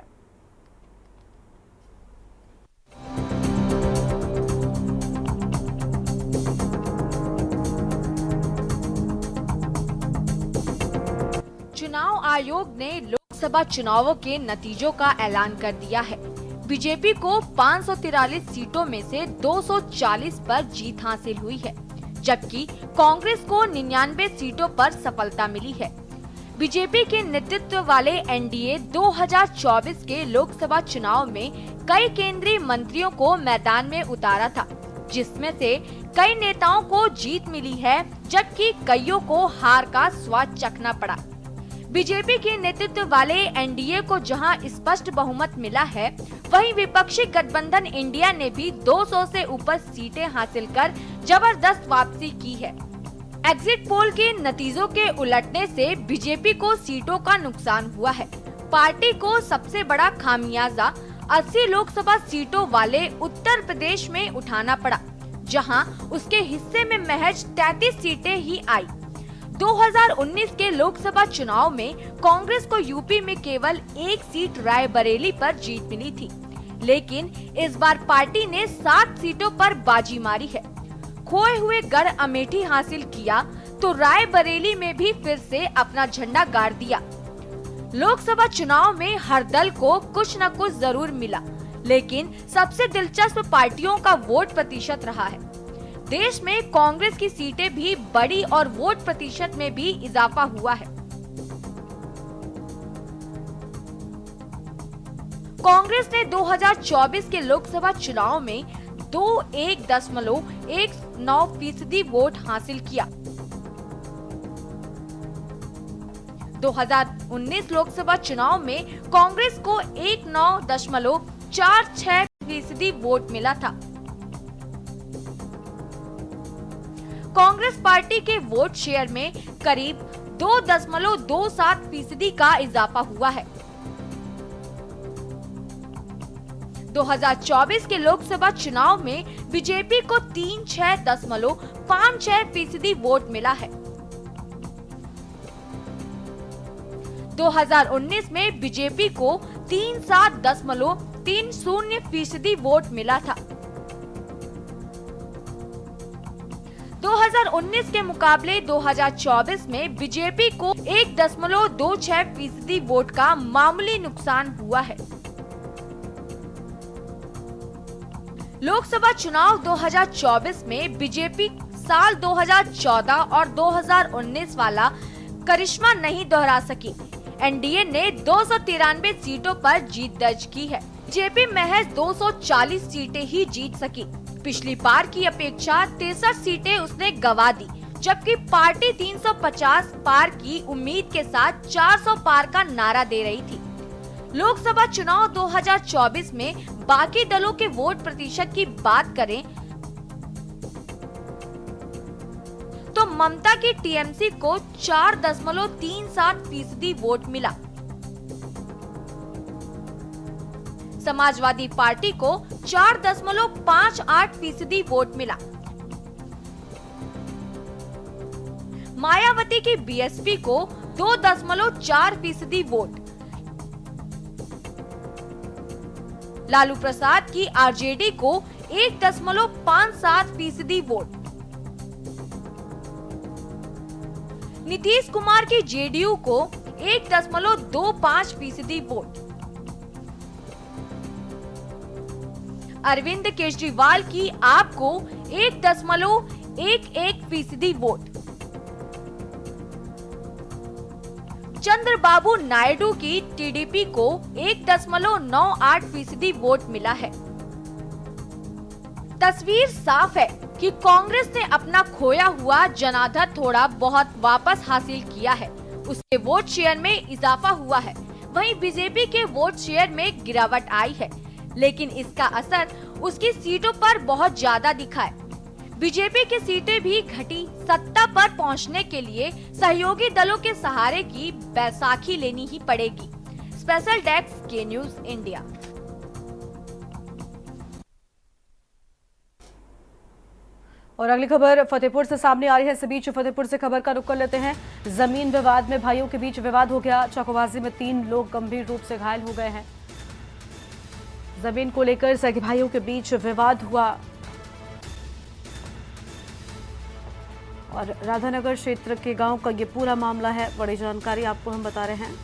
चुनाव आयोग ने लोकसभा चुनावों के नतीजों का ऐलान कर दिया है। बीजेपी को 543 सीटों में से 240 पर जीत हासिल हुई है, जबकि कांग्रेस को 99 सीटों पर सफलता मिली है। बीजेपी के नेतृत्व वाले एनडीए 2024 के लोकसभा चुनाव में कई केंद्रीय मंत्रियों को मैदान में उतारा था, जिसमें से कई नेताओं को जीत मिली है, जबकि कईयों को हार का स्वाद चखना पड़ा। बीजेपी के नेतृत्व वाले एनडीए को जहां स्पष्ट बहुमत मिला है, वहीं विपक्षी गठबंधन इंडिया ने भी 200 से ऊपर सीटें हासिल कर जबरदस्त वापसी की है। एग्जिट पोल के नतीजों के उलटने से बीजेपी को सीटों का नुकसान हुआ है। पार्टी को सबसे बड़ा खामियाजा 80 लोकसभा सीटों वाले उत्तर प्रदेश में उठाना पड़ा, जहां उसके हिस्से में महज 33 सीटें ही आई। 2019 के लोकसभा चुनाव में कांग्रेस को यूपी में केवल एक सीट रायबरेली पर जीत मिली थी, लेकिन इस बार पार्टी ने 7 सीटों पर बाजी मारी है। खोए हुए गढ़ अमेठी हासिल किया, तो रायबरेली में भी फिर से अपना झंडा गाड़ दिया। लोकसभा चुनाव में हर दल को कुछ न कुछ जरूर मिला, लेकिन सबसे दिलचस्प पार्टियों का वोट प्रतिशत रहा है। देश में कांग्रेस की सीटें भी बढ़ी और वोट प्रतिशत में भी इजाफा हुआ है। कांग्रेस ने 2024 के लोकसभा चुनाव में 21.19% वोट हासिल किया। 2019 लोकसभा चुनाव में कांग्रेस को 19.46% वोट मिला था। कांग्रेस पार्टी के वोट शेयर में करीब 2.27% का इजाफा हुआ है। 2024 के लोकसभा चुनाव में बीजेपी को 36.56% वोट मिला है। 2019 में बीजेपी को 37.30% वोट मिला था। 2019 के मुकाबले 2024 में बीजेपी को 1.26% वोट का मामूली नुकसान हुआ है। लोकसभा चुनाव 2024 में बीजेपी साल 2014 और 2019 वाला करिश्मा नहीं दोहरा सकी। एनडीए ने 293 सीटों पर जीत दर्ज की है। बीजेपी महज 240 सीटें ही जीत सकी। पिछली बार की अपेक्षा 63 सीटें उसने गंवा दी, जबकि पार्टी 350 पार की उम्मीद के साथ 400 पार का नारा दे रही थी। लोकसभा चुनाव 2024 में बाकी दलों के वोट प्रतिशत की बात करें तो ममता की टीएमसी को 4.37% वोट मिला। समाजवादी पार्टी को 4.58% वोट मिला। मायावती की बीएसपी को 2.4% वोट, लालू प्रसाद की आरजेडी को 1.57% वोट, नीतीश कुमार की जेडीयू को 1.25% वोट, अरविंद केजरीवाल की आप को 1.11% वोट, चंद्रबाबू नायडू की टीडीपी को 1.98% वोट मिला है। तस्वीर साफ है कि कांग्रेस ने अपना खोया हुआ जनाधार थोड़ा बहुत वापस हासिल किया है। उसके वोट शेयर में इजाफा हुआ है। वहीं बीजेपी के वोट शेयर में गिरावट आई है, लेकिन इसका असर उसकी सीटों पर बहुत ज्यादा दिखा है। बीजेपी की सीटें भी घटी। सत्ता पर पहुंचने के लिए सहयोगी दलों के सहारे की बैसाखी लेनी ही पड़ेगी। स्पेशल डेस्क के न्यूज इंडिया। और अगली खबर फतेहपुर से सामने आ रही है। इस बीच फतेहपुर से खबर का रुख कर लेते हैं। जमीन विवाद में भाइयों के बीच विवाद हो गया। चाकूबाजी में 3 लोग गंभीर रूप से घायल हो गए हैं। जमीन को लेकर सगे भाइयों के बीच विवाद हुआ और राधानगर क्षेत्र के गांव का ये पूरा मामला है। बड़ी जानकारी आपको हम बता रहे हैं।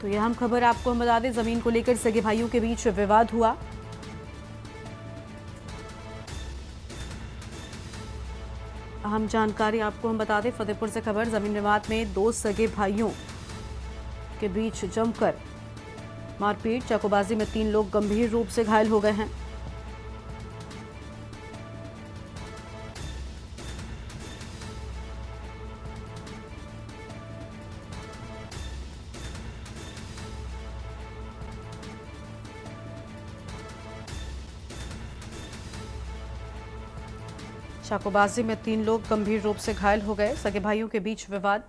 तो यह हम खबर आपको हम बता दें, जमीन को लेकर सगे भाइयों के बीच विवाद हुआ। अहम जानकारी आपको हम बता दें, फतेहपुर से खबर। जमीन विवाद में 2 सगे भाइयों के बीच जमकर मारपीट, चाकूबाजी में 3 लोग गंभीर रूप से घायल हो गए हैं। चाकूबाजी में 3 लोग गंभीर रूप से घायल हो गए। सगे भाइयों के बीच विवाद।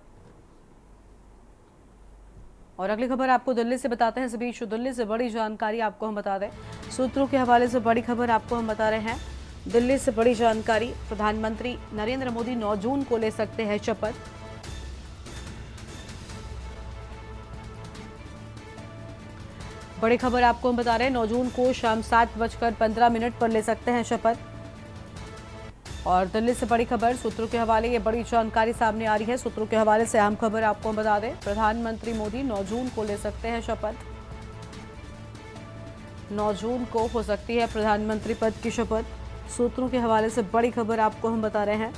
और अगली खबर आपको दिल्ली से बताते हैं। इस बीच दिल्ली से बड़ी जानकारी आपको हम बता दें। सूत्रों के हवाले से बड़ी खबर आपको हम बता रहे हैं। दिल्ली से बड़ी जानकारी। प्रधानमंत्री नरेंद्र मोदी 9 जून को ले सकते हैं शपथ। बड़ी खबर आपको हम बता रहे हैं। 9 जून को शाम 7:15 पर ले सकते हैं शपथ। और दिल्ली से बड़ी खबर। सूत्रों के हवाले ये बड़ी जानकारी सामने आ रही है। सूत्रों के हवाले से अहम खबर आपको बता दें। प्रधानमंत्री मोदी 9 जून को ले सकते हैं शपथ। 9 जून को हो सकती है प्रधानमंत्री पद की शपथ। सूत्रों के हवाले से बड़ी खबर आपको हम बता रहे हैं।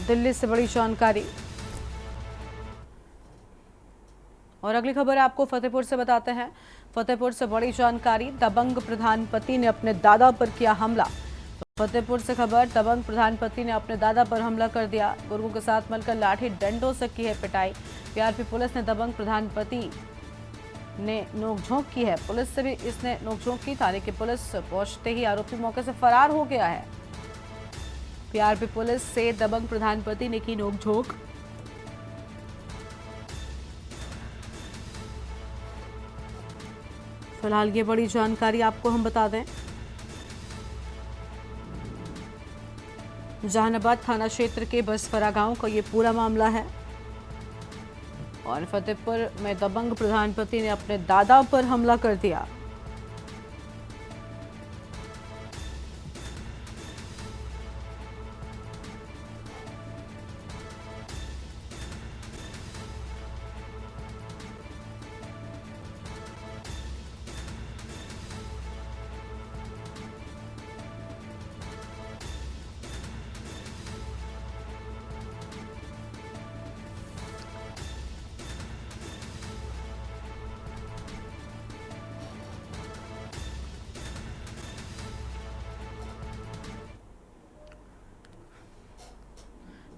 दिल्ली से बड़ी जानकारी। और अगली खबर आपको फतेहपुर से बताते हैं। फतेहपुर से बड़ी जानकारी। दबंग प्रधानपति ने अपने दादा पर किया हमला। फतेहपुर से खबर। दबंग प्रधानपति ने अपने दादा पर हमला कर दिया। गुर्गों के साथ मिलकर लाठी डंडों से की है पिटाई। पीआरपी पुलिस ने दबंग प्रधानपति ने नोकझोंक की है। पुलिस से भी इसने नोकझोंक की। थाने की पुलिस पहुंचते ही आरोपी मौके से फरार हो गया है। पीआरपी पुलिस से दबंग प्रधानपति ने की नोकझोंक। फिलहाल ये बड़ी जानकारी आपको हम बता दें। जहानाबाद थाना क्षेत्र के बसफरा गांव का ये पूरा मामला है। और फतेहपुर में दबंग प्रधानपति ने अपने दादा पर हमला कर दिया।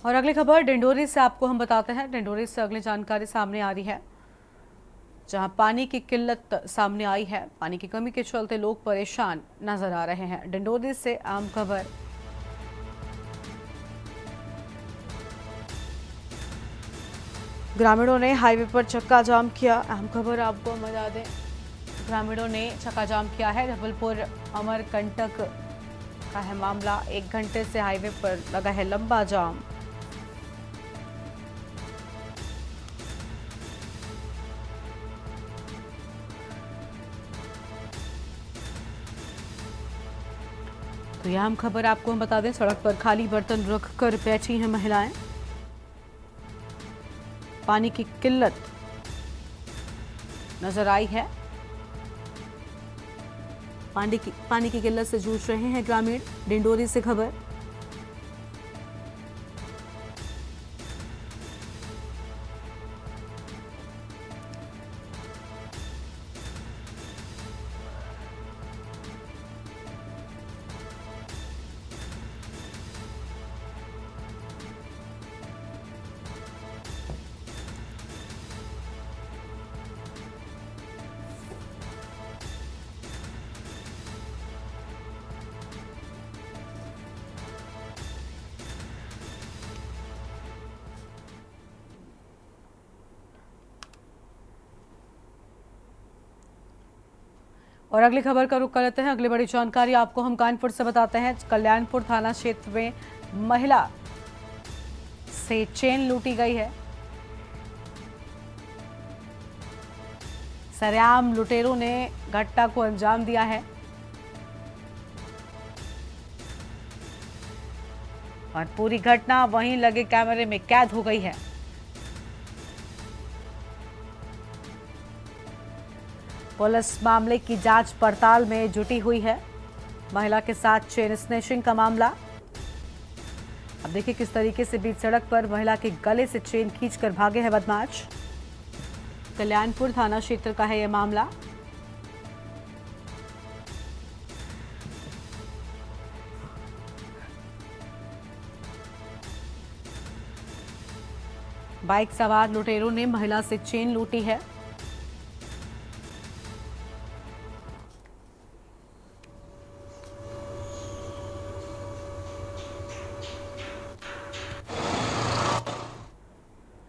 और अगली खबर डिंडोरी से आपको हम बताते हैं। डिंडोरी से अगली जानकारी सामने आ रही है, जहां पानी की किल्लत सामने आई है। पानी की कमी के चलते लोग परेशान नजर आ रहे हैं। डिंडोरी से आम खबर। ग्रामीणों ने हाईवे पर चक्का जाम किया। अहम खबर आपको बता दें। ग्रामीणों ने चक्का जाम किया है। जबलपुर अमरकंटक का है मामला। 1 घंटे से हाईवे पर लगा है लंबा जाम। तो यह हम खबर आपको हम बता दें। सड़क पर खाली बर्तन रखकर बैठी हैं महिलाएं। पानी की किल्लत नजर आई है। पानी की किल्लत से जूझ रहे हैं ग्रामीण। डिंडोरी से खबर। और अगली खबर का रुख कर लेते हैं। अगली बड़ी जानकारी आपको हम कानपुर से बताते हैं। कल्याणपुर थाना क्षेत्र में महिला से चेन लूटी गई है। सरेआम लुटेरों ने घटना को अंजाम दिया है और पूरी घटना वहीं लगे कैमरे में कैद हो गई है। पुलिस मामले की जांच पड़ताल में जुटी हुई है। महिला के साथ चेन स्नैचिंग का मामला। अब देखिए किस तरीके से बीच सड़क पर महिला के गले से चेन खींचकर भागे हैं बदमाश। कल्याणपुर थाना क्षेत्र का है यह मामला। बाइक सवार लुटेरों ने महिला से चेन लूटी है।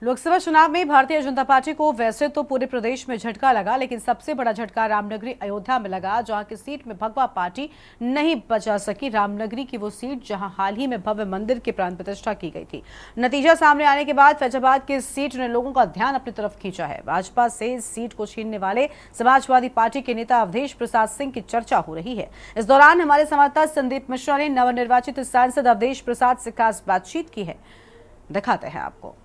लोकसभा चुनाव में भारतीय जनता पार्टी को वैसे तो पूरे प्रदेश में झटका लगा, लेकिन सबसे बड़ा झटका रामनगरी अयोध्या में लगा, जहां की सीट में भगवा पार्टी नहीं बचा सकी। रामनगरी की वो सीट जहां हाल ही में भव्य मंदिर की प्राण प्रतिष्ठा की गई थी। नतीजा सामने आने के बाद फैजाबाद की सीट ने लोगों का ध्यान अपनी तरफ खींचा है। भाजपा से इस सीट को छीनने वाले समाजवादी पार्टी के नेता अवधेश प्रसाद सिंह की चर्चा हो रही है। इस दौरान हमारे संवाददाता संदीप मिश्रा ने नवनिर्वाचित सांसद अवधेश प्रसाद से खास बातचीत की है। दिखाते हैं आपको।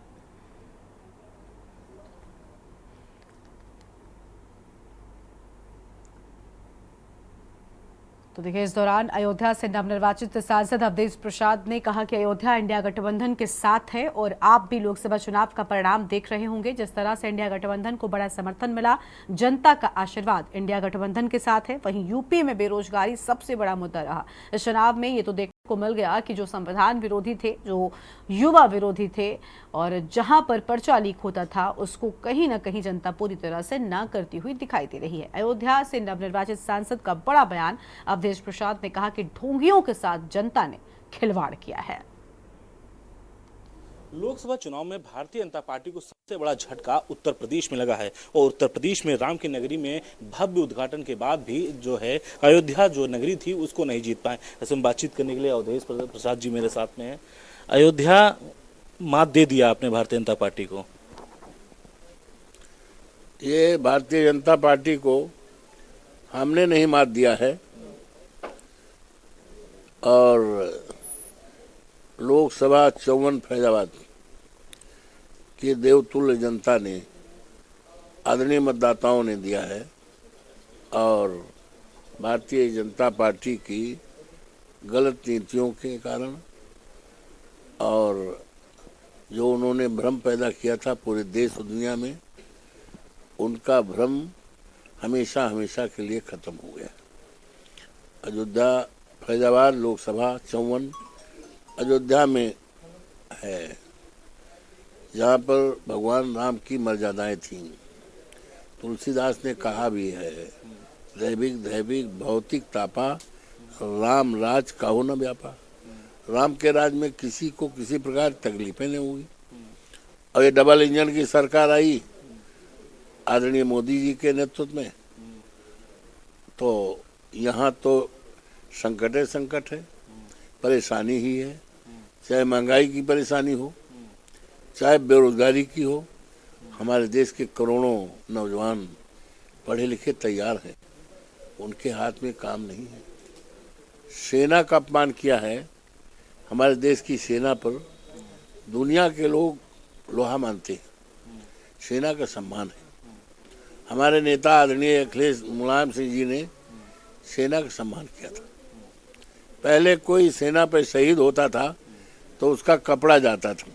तो देखिए, इस दौरान अयोध्या से नवनिर्वाचित सांसद अवधेश प्रसाद ने कहा कि अयोध्या इंडिया गठबंधन के साथ है और आप भी लोकसभा चुनाव का परिणाम देख रहे होंगे। जिस तरह से इंडिया गठबंधन को बड़ा समर्थन मिला, जनता का आशीर्वाद इंडिया गठबंधन के साथ है। वहीं यूपी में बेरोजगारी सबसे बड़ा मुद्दा रहा। इस चुनाव में ये तो देखने को मिल गया कि जो संविधान विरोधी थे, जो युवा विरोधी थे और जहां पर पर्चा लीक होता था, उसको कहीं ना कहीं जनता पूरी तरह से ना करती हुई दिखाई दे रही है। अयोध्या से नवनिर्वाचित सांसद का बड़ा बयान। अवधेश प्रसाद ने कहा कि ढोंगियों के साथ जनता ने खिलवाड़ किया है। लोकसभा चुनाव में भारतीय जनता पार्टी को सबसे बड़ा झटका उत्तर प्रदेश में लगा है और उत्तर प्रदेश में राम की नगरी में भव्य उद्घाटन के बाद भी जो है अयोध्या जो नगरी थी उसको नहीं जीत पाए। ऐसे में बातचीत करने के लिए अवधेश प्रसाद जी मेरे साथ में हैं। अयोध्या मात दे दिया आपने भारतीय जनता पार्टी को। ये भारतीय जनता पार्टी को हमने नहीं मात दिया है और लोकसभा 54 फैजाबाद की देवतुल्य जनता ने, आदरणीय मतदाताओं ने दिया है और भारतीय जनता पार्टी की गलत नीतियों के कारण और जो उन्होंने भ्रम पैदा किया था पूरे देश और दुनिया में, उनका भ्रम हमेशा हमेशा के लिए खत्म हो गया। अयोध्या फैजाबाद लोकसभा 54 अयोध्या में है, जहाँ पर भगवान राम की मर्यादाएं थीं। तुलसीदास ने कहा भी है, दैविक दैविक भौतिक तापा, राम राज काहू न व्यापा। राम के राज में किसी को किसी प्रकार तकलीफें नहीं हुई। और ये डबल इंजन की सरकार आई आदरणीय मोदी जी के नेतृत्व में, तो यहाँ तो संकट है, संकट है, परेशानी ही है। चाहे महंगाई की परेशानी हो, चाहे बेरोजगारी की हो, हमारे देश के करोड़ों नौजवान पढ़े लिखे तैयार हैं, उनके हाथ में काम नहीं है। सेना का अपमान किया है। हमारे देश की सेना पर दुनिया के लोग लोहा मानते हैं, सेना का सम्मान है। हमारे नेता आदरणीय अखिलेश मुलायम सिंह जी ने सेना का सम्मान किया था। पहले कोई सेना पर शहीद होता था तो उसका कपड़ा जाता था,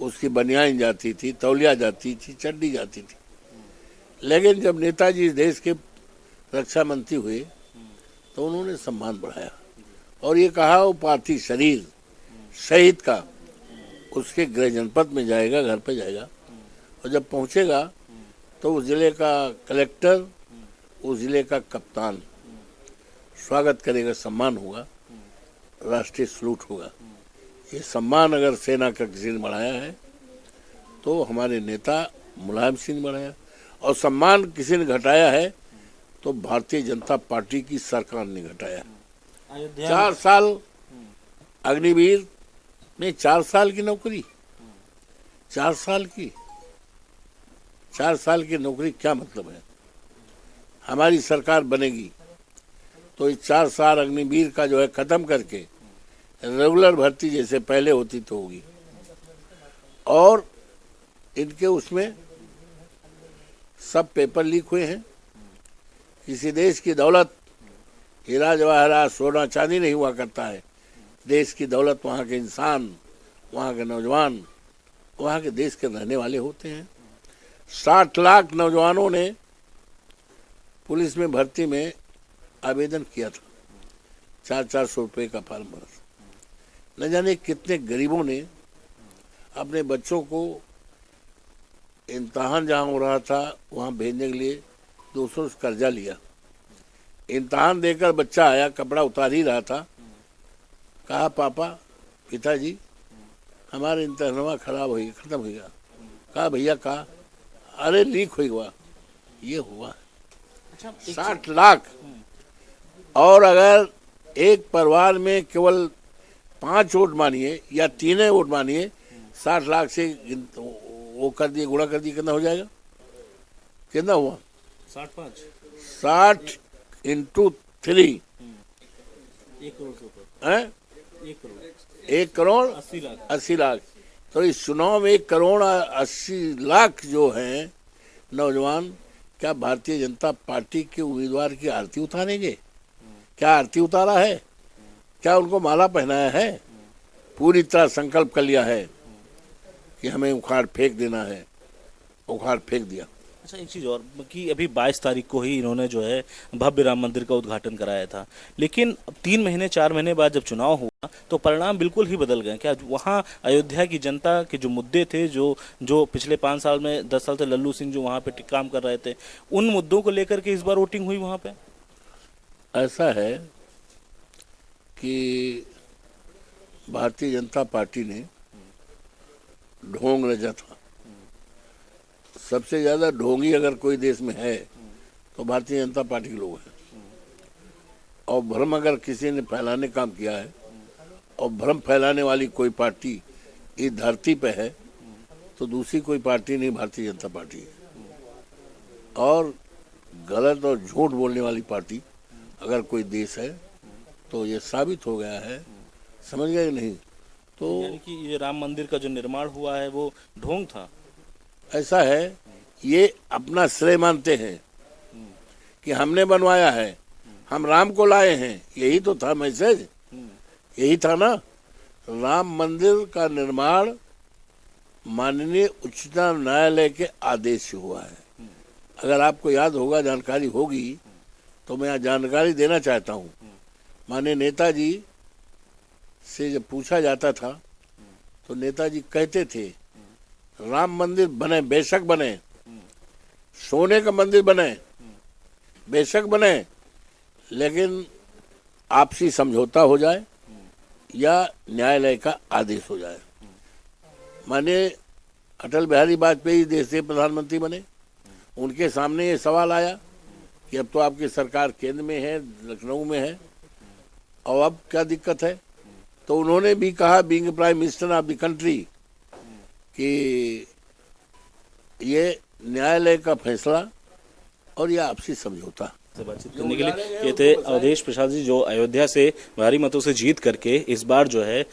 उसकी बनियान जाती थी, तौलिया जाती थी, चड्डी जाती थी। लेकिन जब नेताजी इस देश के रक्षा मंत्री हुए तो उन्होंने सम्मान बढ़ाया और ये कहा वो पार्थिव शरीर शहीद का उसके गृह जनपद में जाएगा, घर पे जाएगा और जब पहुंचेगा तो उस जिले का कलेक्टर, उस जिले का कप्तान स्वागत करेगा, सम्मान होगा, राष्ट्रीय सलूट होगा। ये सम्मान अगर सेना का किसी ने बढ़ाया है तो हमारे नेता मुलायम सिंह ने बढ़ाया, और सम्मान किसी ने घटाया है तो भारतीय जनता पार्टी की सरकार ने घटाया। अयोध्या 4 साल अग्निवीर में 4 साल की नौकरी, 4 साल की 4 साल की नौकरी क्या मतलब है? हमारी सरकार बनेगी तो इस 4 साल अग्निवीर का जो है खत्म करके रेगुलर भर्ती जैसे पहले होती तो होगी। और इनके उसमें सब पेपर लीक हुए हैं। किसी देश की दौलत हीरा जवाहरात सोना चांदी नहीं हुआ करता है। देश की दौलत वहाँ के इंसान, वहाँ के नौजवान, वहाँ के देश के रहने वाले होते हैं। 60 लाख नौजवानों ने पुलिस में भर्ती में आवेदन किया था, 400 रुपये का फॉर्म भरा। न जाने कितने गरीबों ने अपने बच्चों को इम्तहान जहाँ हो रहा था वहाँ भेजने के लिए 200 कर्जा लिया। इम्तहान देकर बच्चा आया, कपड़ा उतार ही रहा था, कहा पापा पिताजी हमारा इम्तहान खराब हो गया, खत्म हो गया। कहा भैया कहा, अरे लीक हो गया। ये हुआ 60 लाख। और अगर एक परिवार में केवल 5 वोट मानिए या 3 वोट मानिए, 60 लाख से वो कर दिए, गुणा कर दिए, कितना हो जाएगा? कितना हुआ? 60 इंटू 3 1 करोड़ 80 लाख। तो इस चुनाव में 1 करोड़ 80 लाख जो हैं नौजवान, क्या भारतीय जनता पार्टी के उम्मीदवार की आरती उतारेंगे? क्या आरती उतारा है? क्या उनको माला पहनाया है? पूरी तरह संकल्प कर लिया है कि हमें उखाड़ फेंक देना है, उखाड़ फेंक दिया। अच्छा, एक चीज़ और कि अभी 22 तारीख को ही इन्होंने जो है भव्य राम मंदिर का उद्घाटन कराया था, लेकिन 3 महीने 4 महीने बाद जब चुनाव हुआ तो परिणाम बिल्कुल ही बदल गए। क्या वहाँ अयोध्या की जनता के जो मुद्दे थे, जो पिछले 5 साल में 10 साल से लल्लू सिंह जो वहाँ पे काम कर रहे थे, उन मुद्दों को लेकर के इस बार वोटिंग हुई वहाँ पे? ऐसा है कि भारतीय जनता पार्टी ने ढोंग रचा था। सबसे ज्यादा ढोंगी अगर कोई देश में है तो भारतीय जनता पार्टी के लोग हैं। और भ्रम अगर किसी ने फैलाने काम किया है, और भ्रम फैलाने वाली कोई पार्टी इस धरती पे है, तो दूसरी कोई पार्टी नहीं, भारतीय जनता पार्टी है। और गलत और झूठ बोलने वाली पार्टी अगर कोई देश है तो ये साबित हो गया है। समझ गए नहीं? तो यानी कि ये राम मंदिर का जो निर्माण हुआ है वो ढोंग था। ऐसा है, ये अपना श्रेय मानते हैं कि हमने बनवाया है, हम राम को लाए हैं। यही तो था मैसेज, यही था ना। राम मंदिर का निर्माण माननीय उच्चतम न्यायालय के आदेश से हुआ है। अगर आपको याद होगा, जानकारी होगी, तो मैं आज जानकारी देना चाहता हूँ। माननीय नेताजी से जब पूछा जाता था तो नेताजी कहते थे राम मंदिर बने, बेशक बने, सोने का मंदिर बने, बेशक बने, लेकिन आपसी समझौता हो जाए या न्यायालय का आदेश हो जाए। माननीय अटल बिहारी वाजपेयी देश के प्रधानमंत्री बने, उनके सामने ये सवाल आया कि अब तो आपकी सरकार केंद्र में है, लखनऊ में है, और अब क्या दिक्कत है? तो उन्होंने भी कहा, being prime minister of the country, कि ये न्यायालय का फैसला और ये आपसी समझौता। से बातचीत करने के लिए ये थे अवधेश प्रसाद जी, जो अयोध्या से भारी मतों से जीत करके इस बार जो है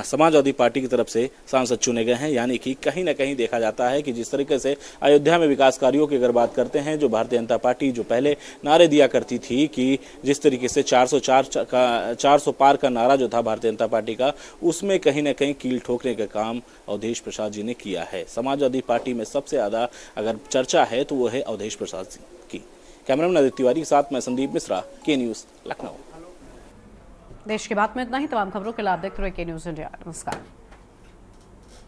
समाजवादी पार्टी की तरफ से सांसद चुने गए हैं। यानी कि कहीं ना कहीं देखा जाता है कि जिस तरीके से अयोध्या में विकास कार्यों की अगर बात करते हैं, जो भारतीय जनता पार्टी जो पहले नारे दिया करती थी कि जिस तरीके से 400 पार का नारा जो था भारतीय जनता पार्टी का, उसमें कहीं ना कहीं कील ठोकने का काम अवधेश प्रसाद जी ने किया है। समाजवादी पार्टी में सबसे ज़्यादा अगर चर्चा है तो वो है अवधेश प्रसाद जी की। कैमरामैन आदित्य तिवारी के साथ मैं संदीप मिश्रा, के न्यूज़ लखनऊ। देश की बात में इतना ही। तमाम खबरों के लिए आप देखते रहिए के न्यूज़ इंडिया। नमस्कार।